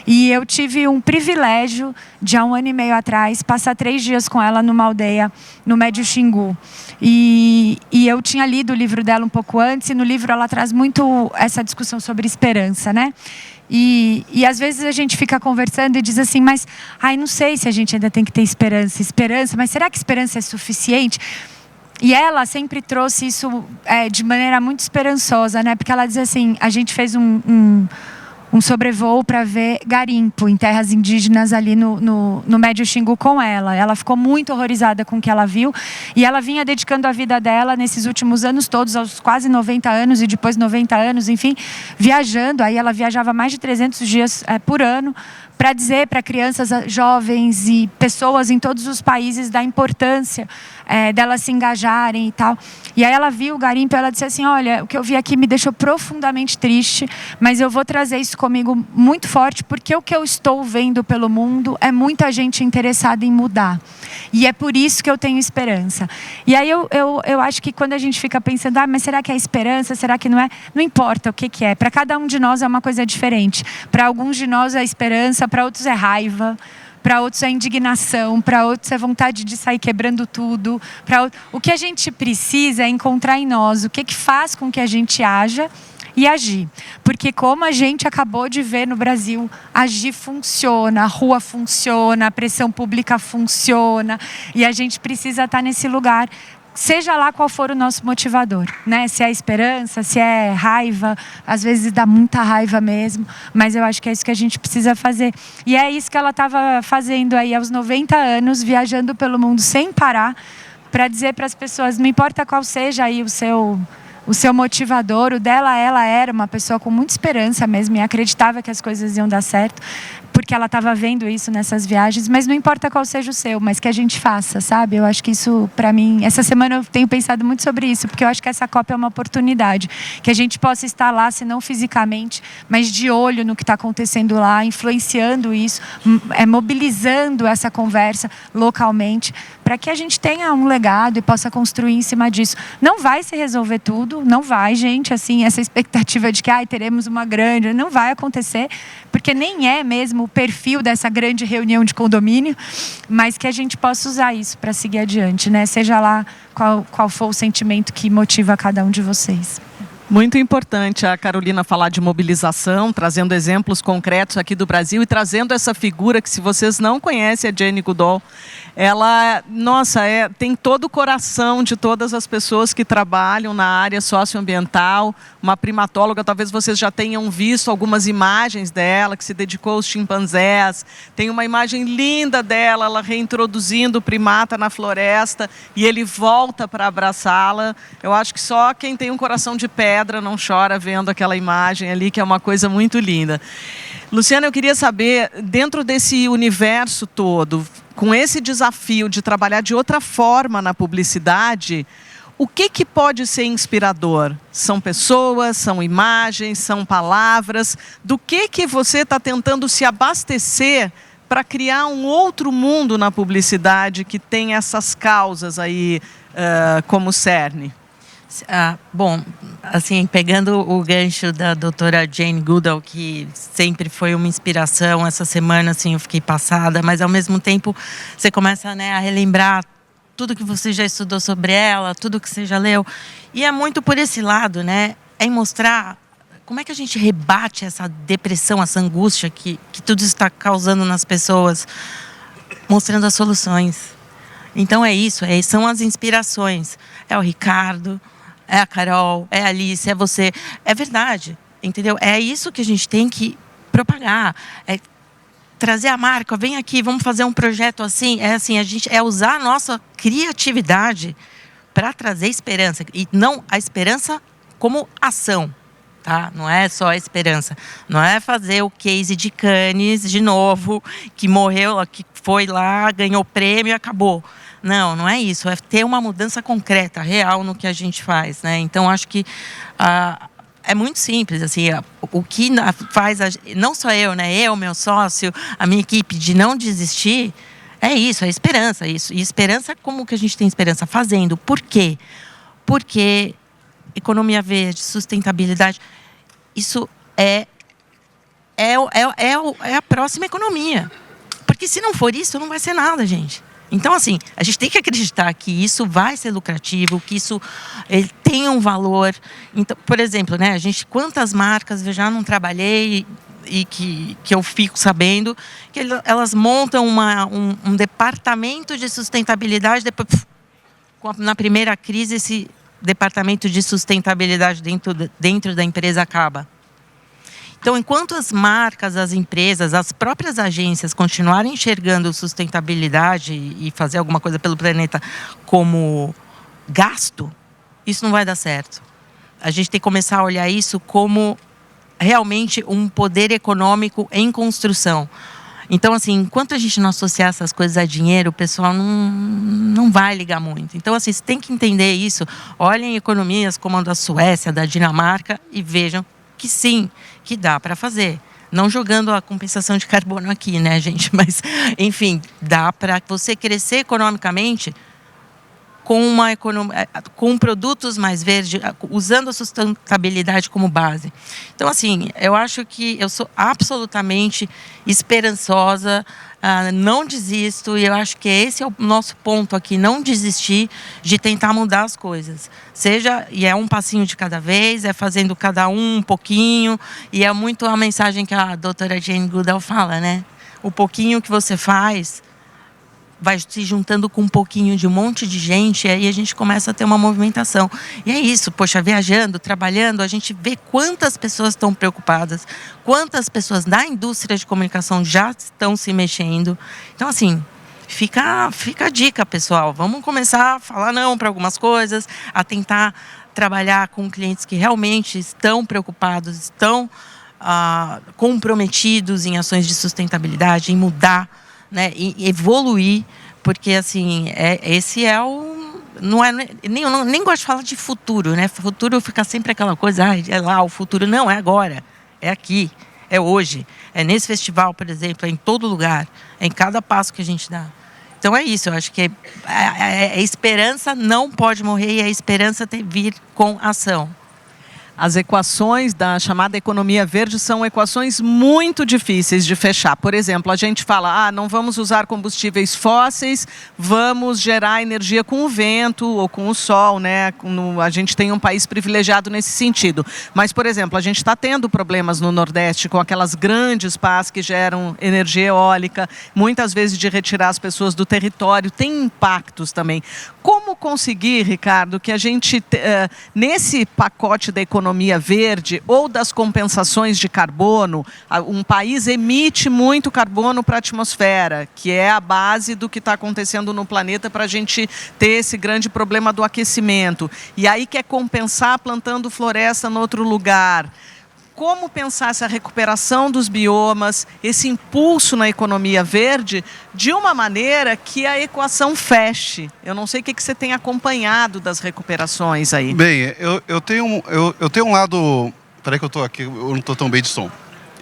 E eu tive um privilégio de há 1 ano e meio atrás passar 3 dias com ela numa aldeia no Médio Xingu. E eu tinha lido o livro dela um pouco antes e no livro ela traz muito essa discussão sobre esperança, né? E às vezes a gente fica conversando e diz assim, mas não sei se a gente ainda tem que ter esperança, mas será que esperança é suficiente? E ela sempre trouxe isso de maneira muito esperançosa, né? Porque ela diz assim, a gente fez um sobrevoo para ver garimpo em terras indígenas ali no Médio Xingu com ela. Ela ficou muito horrorizada com o que ela viu e ela vinha dedicando a vida dela nesses últimos anos todos, aos quase 90 anos e depois 90 anos, enfim, viajando. Aí ela viajava mais de 300 dias por ano para dizer para crianças, jovens e pessoas em todos os países da importância delas se engajarem e tal. E aí ela viu o garimpo e ela disse assim, olha, o que eu vi aqui me deixou profundamente triste, mas eu vou trazer isso comigo muito forte, porque o que eu estou vendo pelo mundo é muita gente interessada em mudar. E é por isso que eu tenho esperança. E aí eu acho que quando a gente fica pensando, mas será que é esperança, será que não é? Não importa o que é. Para cada um de nós é uma coisa diferente. Para alguns de nós é esperança, para outros é raiva, para outros é indignação, para outros é vontade de sair quebrando tudo. O que a gente precisa é encontrar em nós o que faz com que a gente haja e agir. Porque como a gente acabou de ver no Brasil, agir funciona, a rua funciona, a pressão pública funciona e a gente precisa estar nesse lugar. Seja lá qual for o nosso motivador, né? Se é esperança, se é raiva, às vezes dá muita raiva mesmo, mas eu acho que é isso que a gente precisa fazer. E é isso que ela estava fazendo aí aos 90 anos, viajando pelo mundo sem parar, para dizer para as pessoas, não importa qual seja aí o seu motivador, o dela, ela era uma pessoa com muita esperança mesmo e acreditava que as coisas iam dar certo, porque ela estava vendo isso nessas viagens, mas não importa qual seja o seu, mas que a gente faça, sabe? Eu acho que isso, para mim, essa semana eu tenho pensado muito sobre isso, porque eu acho que essa COP é uma oportunidade, que a gente possa estar lá, se não fisicamente, mas de olho no que está acontecendo lá, influenciando isso, mobilizando essa conversa localmente, para que a gente tenha um legado e possa construir em cima disso. Não vai se resolver tudo, não vai, gente, assim, essa expectativa de que teremos uma grande, não vai acontecer, porque nem é mesmo o perfil dessa grande reunião de condomínio, mas que a gente possa usar isso para seguir adiante, né? Seja lá qual for o sentimento que motiva cada um de vocês. Muito importante a Carolina falar de mobilização, trazendo exemplos concretos aqui do Brasil e trazendo essa figura que, se vocês não conhecem, a Jane Goodall, ela, tem todo o coração de todas as pessoas que trabalham na área socioambiental, uma primatóloga, talvez vocês já tenham visto algumas imagens dela, que se dedicou aos chimpanzés, tem uma imagem linda dela, ela reintroduzindo o primata na floresta e ele volta para abraçá-la. Eu acho que só quem tem um coração de pedra pedra não chora vendo aquela imagem ali, que é uma coisa muito linda. Luciana, eu queria saber, dentro desse universo todo, com esse desafio de trabalhar de outra forma na publicidade, o que pode ser inspirador? São pessoas, são imagens, são palavras? Do que você está tentando se abastecer para criar um outro mundo na publicidade que tem essas causas aí como cerne? Bom, assim, pegando o gancho da doutora Jane Goodall, que sempre foi uma inspiração, essa semana assim, eu fiquei passada, mas ao mesmo tempo você começa, né, a relembrar tudo que você já estudou sobre ela, tudo que você já leu. E é muito por esse lado, né? É em mostrar como é que a gente rebate essa depressão, essa angústia que tudo está causando nas pessoas, mostrando as soluções. Então é isso, são as inspirações. É o Ricardo, é a Carol, é a Alice, é você. É verdade, entendeu? É isso que a gente tem que propagar. É trazer a marca, vem aqui, vamos fazer um projeto assim. É assim, a gente usar a nossa criatividade para trazer esperança. E não a esperança como ação, tá? Não é só a esperança. Não é fazer o case de Cannes de novo, que morreu, que foi lá, ganhou prêmio e acabou. Não, não é isso. É ter uma mudança concreta, real no que a gente faz, né? Então, acho que é muito simples, assim, o que faz, não só eu, né? Eu, meu sócio, a minha equipe, de não desistir, é isso, é esperança. Isso. E esperança, como que a gente tem esperança? Fazendo. Por quê? Porque economia verde, sustentabilidade, isso é a próxima economia. Porque se não for isso, não vai ser nada, gente. Então, assim, a gente tem que acreditar que isso vai ser lucrativo, que isso tem um valor. Então, por exemplo, né, quantas marcas eu já não trabalhei e que eu fico sabendo que elas montam um departamento de sustentabilidade, depois, na primeira crise, esse departamento de sustentabilidade dentro da empresa acaba. Então, enquanto as marcas, as empresas, as próprias agências continuarem enxergando sustentabilidade e fazer alguma coisa pelo planeta como gasto, isso não vai dar certo. A gente tem que começar a olhar isso como realmente um poder econômico em construção. Então, assim, enquanto a gente não associar essas coisas a dinheiro, o pessoal não vai ligar muito. Então, assim, você tem que entender isso. Olhem economias como a da Suécia, da Dinamarca e vejam que sim, que dá para fazer. Não jogando a compensação de carbono aqui, né, gente? Mas, enfim, dá para você crescer economicamente com produtos mais verdes, usando a sustentabilidade como base. Então, assim, eu acho que eu sou absolutamente esperançosa, não desisto, e eu acho que esse é o nosso ponto aqui, não desistir de tentar mudar as coisas. E é um passinho de cada vez, é fazendo cada um pouquinho, e é muito a mensagem que a doutora Jane Goodall fala, né? O pouquinho que você faz vai se juntando com um pouquinho de um monte de gente, e aí a gente começa a ter uma movimentação. E é isso, poxa, viajando, trabalhando, a gente vê quantas pessoas estão preocupadas, quantas pessoas da indústria de comunicação já estão se mexendo. Então, assim, fica a dica, pessoal. Vamos começar a falar não para algumas coisas, a tentar trabalhar com clientes que realmente estão preocupados, estão comprometidos em ações de sustentabilidade, em mudar, né, e evoluir, porque assim, esse é o... nem gosto de falar de futuro, né? Futuro fica sempre aquela coisa, é lá, o futuro. Não, é agora, é aqui, é hoje. É nesse festival, por exemplo, é em todo lugar, é em cada passo que a gente dá. Então é isso, eu acho que a esperança não pode morrer, e a esperança tem que vir com ação. As equações da chamada economia verde são equações muito difíceis de fechar. Por exemplo, a gente fala, não vamos usar combustíveis fósseis, vamos gerar energia com o vento ou com o sol, né? A gente tem um país privilegiado nesse sentido. Mas, por exemplo, a gente está tendo problemas no Nordeste com aquelas grandes pás que geram energia eólica, muitas vezes de retirar as pessoas do território, tem impactos também. Como como conseguir, Ricardo, que a gente, nesse pacote da economia verde ou das compensações de carbono, um país emite muito carbono para a atmosfera, que é a base do que está acontecendo no planeta para a gente ter esse grande problema do aquecimento. E aí quer compensar plantando floresta em outro lugar. Como pensar essa recuperação dos biomas, esse impulso na economia verde, de uma maneira que a equação feche? Eu não sei o que você tem acompanhado das recuperações aí. Bem, eu tenho um lado... Peraí que eu estou aqui, eu não estou tão bem de som.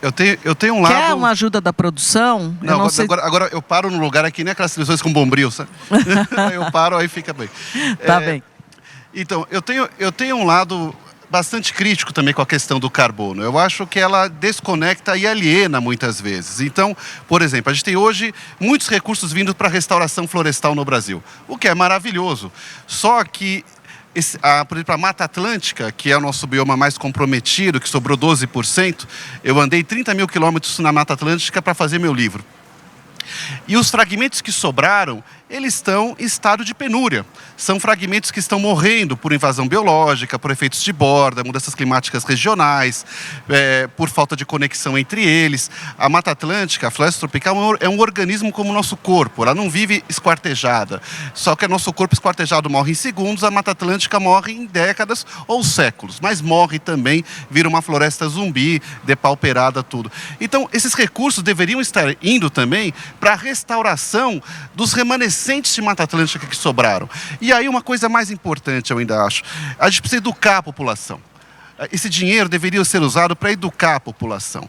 Eu tenho um lado... Quer uma ajuda da produção? Não, agora eu paro no lugar aqui, nem aquelas televisões com bombril, sabe? Aí eu paro, aí fica bem. Tá bem. Então, eu tenho um lado bastante crítico também com a questão do carbono. Eu acho que ela desconecta e aliena muitas vezes. Então, por exemplo, a gente tem hoje muitos recursos vindo para a restauração florestal no Brasil, o que é maravilhoso. Só que, por exemplo, a Mata Atlântica, que é o nosso bioma mais comprometido, que sobrou 12%, eu andei 30 mil quilômetros na Mata Atlântica para fazer meu livro. E os fragmentos que sobraram, eles estão em estado de penúria. São fragmentos que estão morrendo por invasão biológica, por efeitos de borda, mudanças climáticas regionais, por falta de conexão entre eles. A Mata Atlântica, a floresta tropical, é um organismo como o nosso corpo. Ela não vive esquartejada. Só que o nosso corpo esquartejado morre em segundos, a Mata Atlântica morre em décadas ou séculos. Mas morre também, vira uma floresta zumbi, depauperada, tudo. Então, esses recursos deveriam estar indo também para a restauração dos remanescentes de Mata Atlântica que sobraram. E aí uma coisa mais importante, eu ainda acho, a gente precisa educar a população. Esse dinheiro deveria ser usado para educar a população.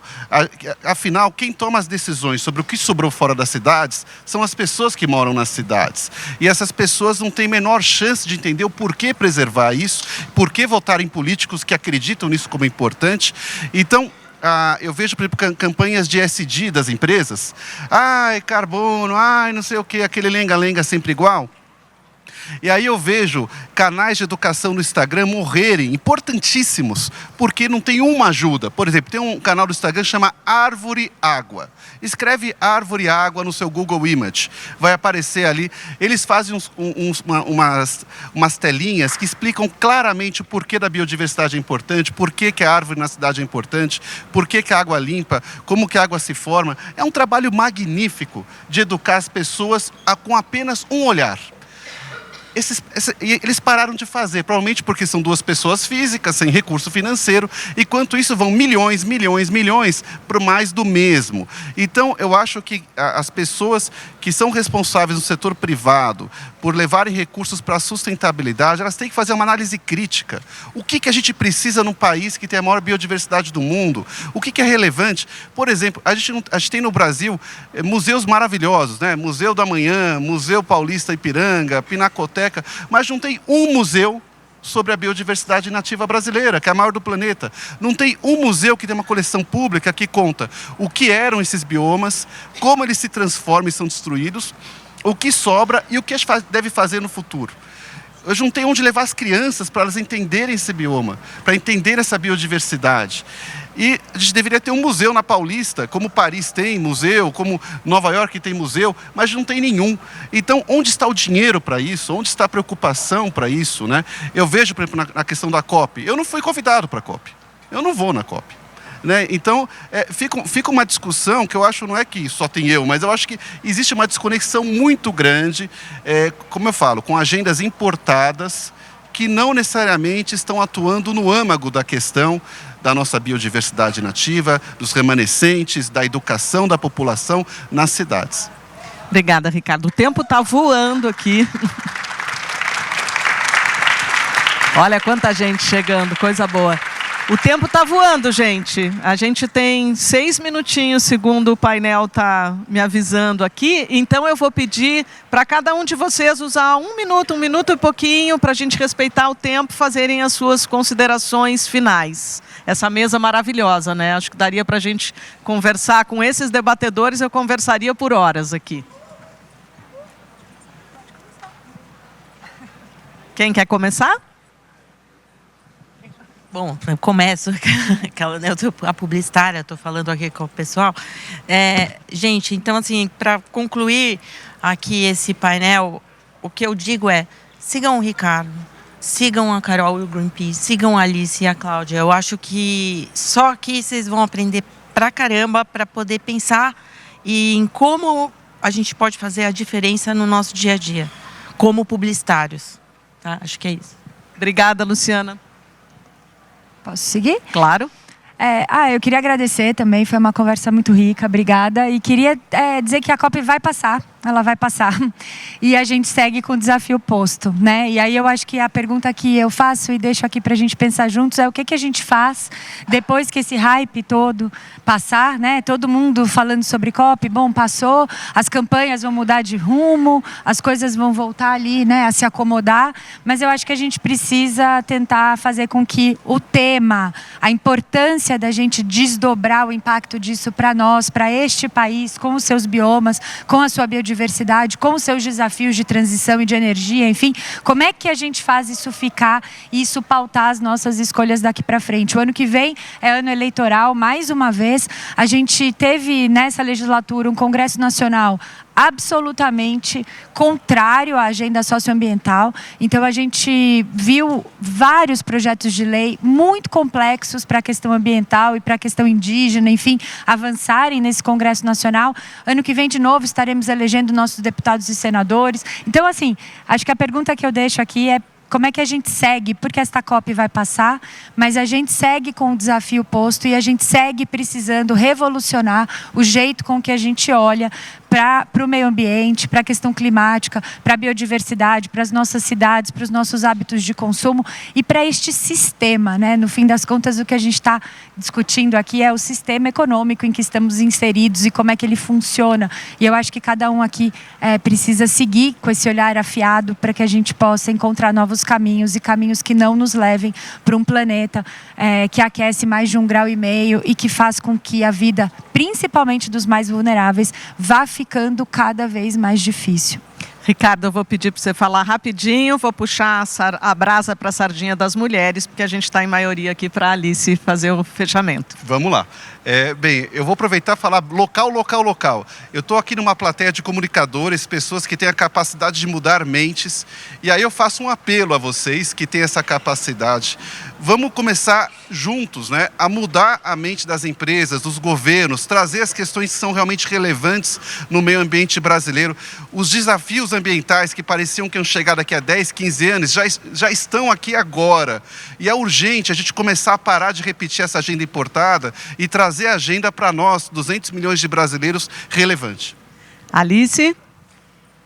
Afinal, quem toma as decisões sobre o que sobrou fora das cidades são as pessoas que moram nas cidades. E essas pessoas não têm menor chance de entender o porquê preservar isso, por que votar em políticos que acreditam nisso como importante. Então, eu vejo, por exemplo, campanhas de ESG das empresas. Ai, carbono, ai, não sei o quê, aquele lenga-lenga sempre igual. E aí eu vejo canais de educação no Instagram morrerem, importantíssimos, porque não tem uma ajuda. Por exemplo, tem um canal do Instagram que chama Árvore Água. Escreve Árvore Água no seu Google Image, vai aparecer ali. Eles fazem umas telinhas que explicam claramente o porquê da biodiversidade é importante, por que a árvore na cidade é importante, por que a água limpa, como que a água se forma. É um trabalho magnífico de educar as pessoas com apenas um olhar. Eles pararam de fazer, provavelmente porque são duas pessoas físicas, sem recurso financeiro, enquanto isso vão milhões para mais do mesmo. Então, eu acho que as pessoas que são responsáveis no setor privado por levarem recursos para a sustentabilidade, elas têm que fazer uma análise crítica. O que a gente precisa num país que tem a maior biodiversidade do mundo? O que é relevante? Por exemplo, a gente tem no Brasil museus maravilhosos, né? Museu do Amanhã, Museu Paulista Ipiranga, Pinacoteca, mas não tem um museu sobre a biodiversidade nativa brasileira, que é a maior do planeta. Não tem um museu que tem uma coleção pública que conta o que eram esses biomas, como eles se transformam e são destruídos, o que sobra e o que a gente deve fazer no futuro. Eu não tenho onde levar as crianças para elas entenderem esse bioma, para entender essa biodiversidade. E a gente deveria ter um museu na Paulista, como Paris tem museu, como Nova York tem museu, mas não tem nenhum. Então, onde está o dinheiro para isso? Onde está a preocupação para isso, né? Eu vejo, por exemplo, na questão da COP. Eu não fui convidado para a COP. Eu não vou na COP. Né? Então, fica uma discussão que eu acho, não é que só tem eu, mas eu acho que existe uma desconexão muito grande, como eu falo, com agendas importadas que não necessariamente estão atuando no âmago da questão da nossa biodiversidade nativa, dos remanescentes, da educação da população nas cidades. Obrigada, Ricardo. O tempo está voando aqui. Olha quanta gente chegando, coisa boa. O tempo está voando, gente. A gente tem 6 minutinhos, segundo o painel está me avisando aqui. Então, eu vou pedir para cada um de vocês usar 1 minuto e pouquinho, para a gente respeitar o tempo, fazerem as suas considerações finais. Essa mesa maravilhosa, né? Acho que daria para a gente conversar com esses debatedores, eu conversaria por horas aqui. Quem quer começar? Bom, eu começo, a publicitária, estou falando aqui com o pessoal. Gente, então assim, para concluir aqui esse painel, o que eu digo é, sigam o Ricardo, sigam a Carol e o Greenpeace, sigam a Alice e a Cláudia. Eu acho que só aqui vocês vão aprender pra caramba para poder pensar em como a gente pode fazer a diferença no nosso dia a dia, como publicitários. Tá? Acho que é isso. Obrigada, Luciana. Posso seguir? Claro. Eu queria agradecer também, foi uma conversa muito rica, obrigada. E queria dizer que a COP vai passar, ela vai passar. E a gente segue com o desafio posto, né? E aí eu acho que a pergunta que eu faço e deixo aqui para a gente pensar juntos é o que a gente faz depois que esse hype todo passar, né? Todo mundo falando sobre COP, bom, passou, as campanhas vão mudar de rumo, as coisas vão voltar ali, né, a se acomodar. Mas eu acho que a gente precisa tentar fazer com que o tema, a importância da gente desdobrar o impacto disso para nós, para este país, com os seus biomas, com a sua biodiversidade, com os seus desafios de transição e de energia, enfim, como é que a gente faz isso ficar e isso pautar as nossas escolhas daqui para frente? O ano que vem é ano eleitoral, mais uma vez, a gente teve nessa legislatura um Congresso Nacional absolutamente contrário à agenda socioambiental. Então, a gente viu vários projetos de lei muito complexos para a questão ambiental e para a questão indígena, enfim, avançarem nesse Congresso Nacional. Ano que vem, de novo, estaremos elegendo nossos deputados e senadores. Então, assim, acho que a pergunta que eu deixo aqui é como é que a gente segue, porque esta COP vai passar, mas a gente segue com o desafio posto e a gente segue precisando revolucionar o jeito com que a gente olha para o meio ambiente, para a questão climática, para a biodiversidade, para as nossas cidades, para os nossos hábitos de consumo e para este sistema, né? No fim das contas, o que a gente está discutindo aqui é o sistema econômico em que estamos inseridos e como é que ele funciona. E eu acho que cada um aqui precisa seguir com esse olhar afiado para que a gente possa encontrar novos caminhos e caminhos que não nos levem para um planeta que aquece mais de 1,5 graus e que faz com que a vida, principalmente dos mais vulneráveis, vá ficando cada vez mais difícil. Ricardo, eu vou pedir para você falar rapidinho, vou puxar a brasa para a sardinha das mulheres, porque a gente está em maioria aqui para a Alice fazer o fechamento. Vamos lá. Bem, eu vou aproveitar e falar local. Eu estou aqui numa plateia de comunicadores, pessoas que têm a capacidade de mudar mentes. E aí eu faço um apelo a vocês que têm essa capacidade. Vamos começar juntos, né, a mudar a mente das empresas, dos governos, trazer as questões que são realmente relevantes no meio ambiente brasileiro. Os desafios ambientais que pareciam que iam chegar daqui a 10, 15 anos, já estão aqui agora. E é urgente a gente começar a parar de repetir essa agenda importada e trazer a agenda para nós, 200 milhões de brasileiros, relevante. Alice?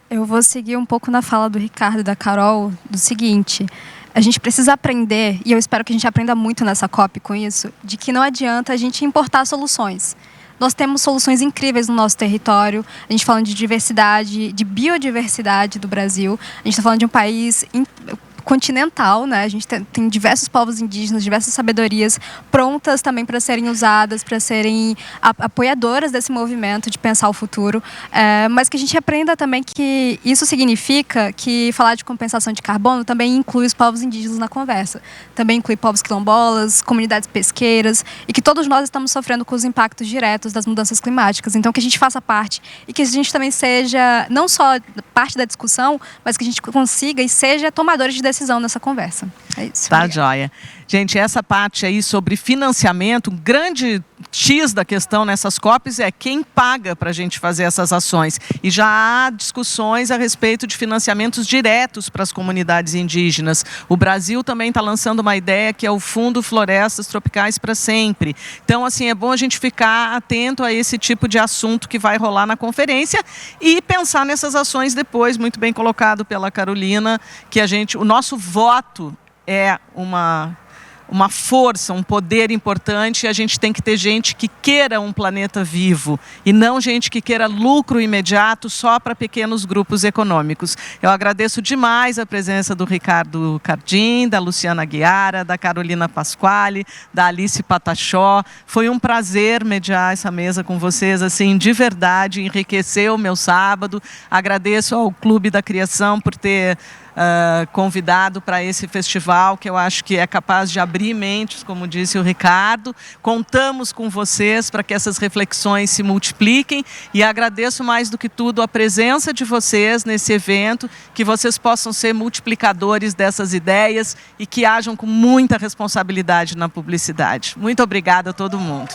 Eu vou seguir um pouco na fala do Ricardo e da Carol, do seguinte: a gente precisa aprender, e eu espero que a gente aprenda muito nessa COP com isso, de que não adianta a gente importar soluções. Nós temos soluções incríveis no nosso território. A gente está falando de diversidade, de biodiversidade do Brasil. A gente está falando de um país continental, né? A gente tem diversos povos indígenas, diversas sabedorias prontas também para serem usadas, para serem apoiadoras desse movimento de pensar o futuro, mas que a gente aprenda também que isso significa que falar de compensação de carbono também inclui os povos indígenas na conversa, também inclui povos quilombolas, comunidades pesqueiras, e que todos nós estamos sofrendo com os impactos diretos das mudanças climáticas. Então, que a gente faça parte e que a gente também seja não só parte da discussão, mas que a gente consiga e seja tomadores de decisão nessa conversa. É isso. Tá, joia. Gente, essa parte aí sobre financiamento, um grande X da questão nessas COPs é quem paga para a gente fazer essas ações. E já há discussões a respeito de financiamentos diretos para as comunidades indígenas. O Brasil também está lançando uma ideia que é o Fundo Florestas Tropicais para Sempre. Então, assim, é bom a gente ficar atento a esse tipo de assunto que vai rolar na conferência e pensar nessas ações depois, muito bem colocado pela Carolina, que o nosso voto é uma força, um poder importante, e a gente tem que ter gente que queira um planeta vivo e não gente que queira lucro imediato só para pequenos grupos econômicos. Eu agradeço demais a presença do Ricardo Cardim, da Luciana Guiara, da Carolina Pasquale, da Alice Patachó. Foi um prazer mediar essa mesa com vocês, assim, de verdade, enriqueceu o meu sábado. Agradeço ao Clube da Criação por ter convidado para esse festival, que eu acho que é capaz de abrir mentes, como disse o Ricardo. Contamos com vocês para que essas reflexões se multipliquem e agradeço mais do que tudo a presença de vocês nesse evento, que vocês possam ser multiplicadores dessas ideias e que hajam com muita responsabilidade na publicidade. Muito obrigada a todo mundo.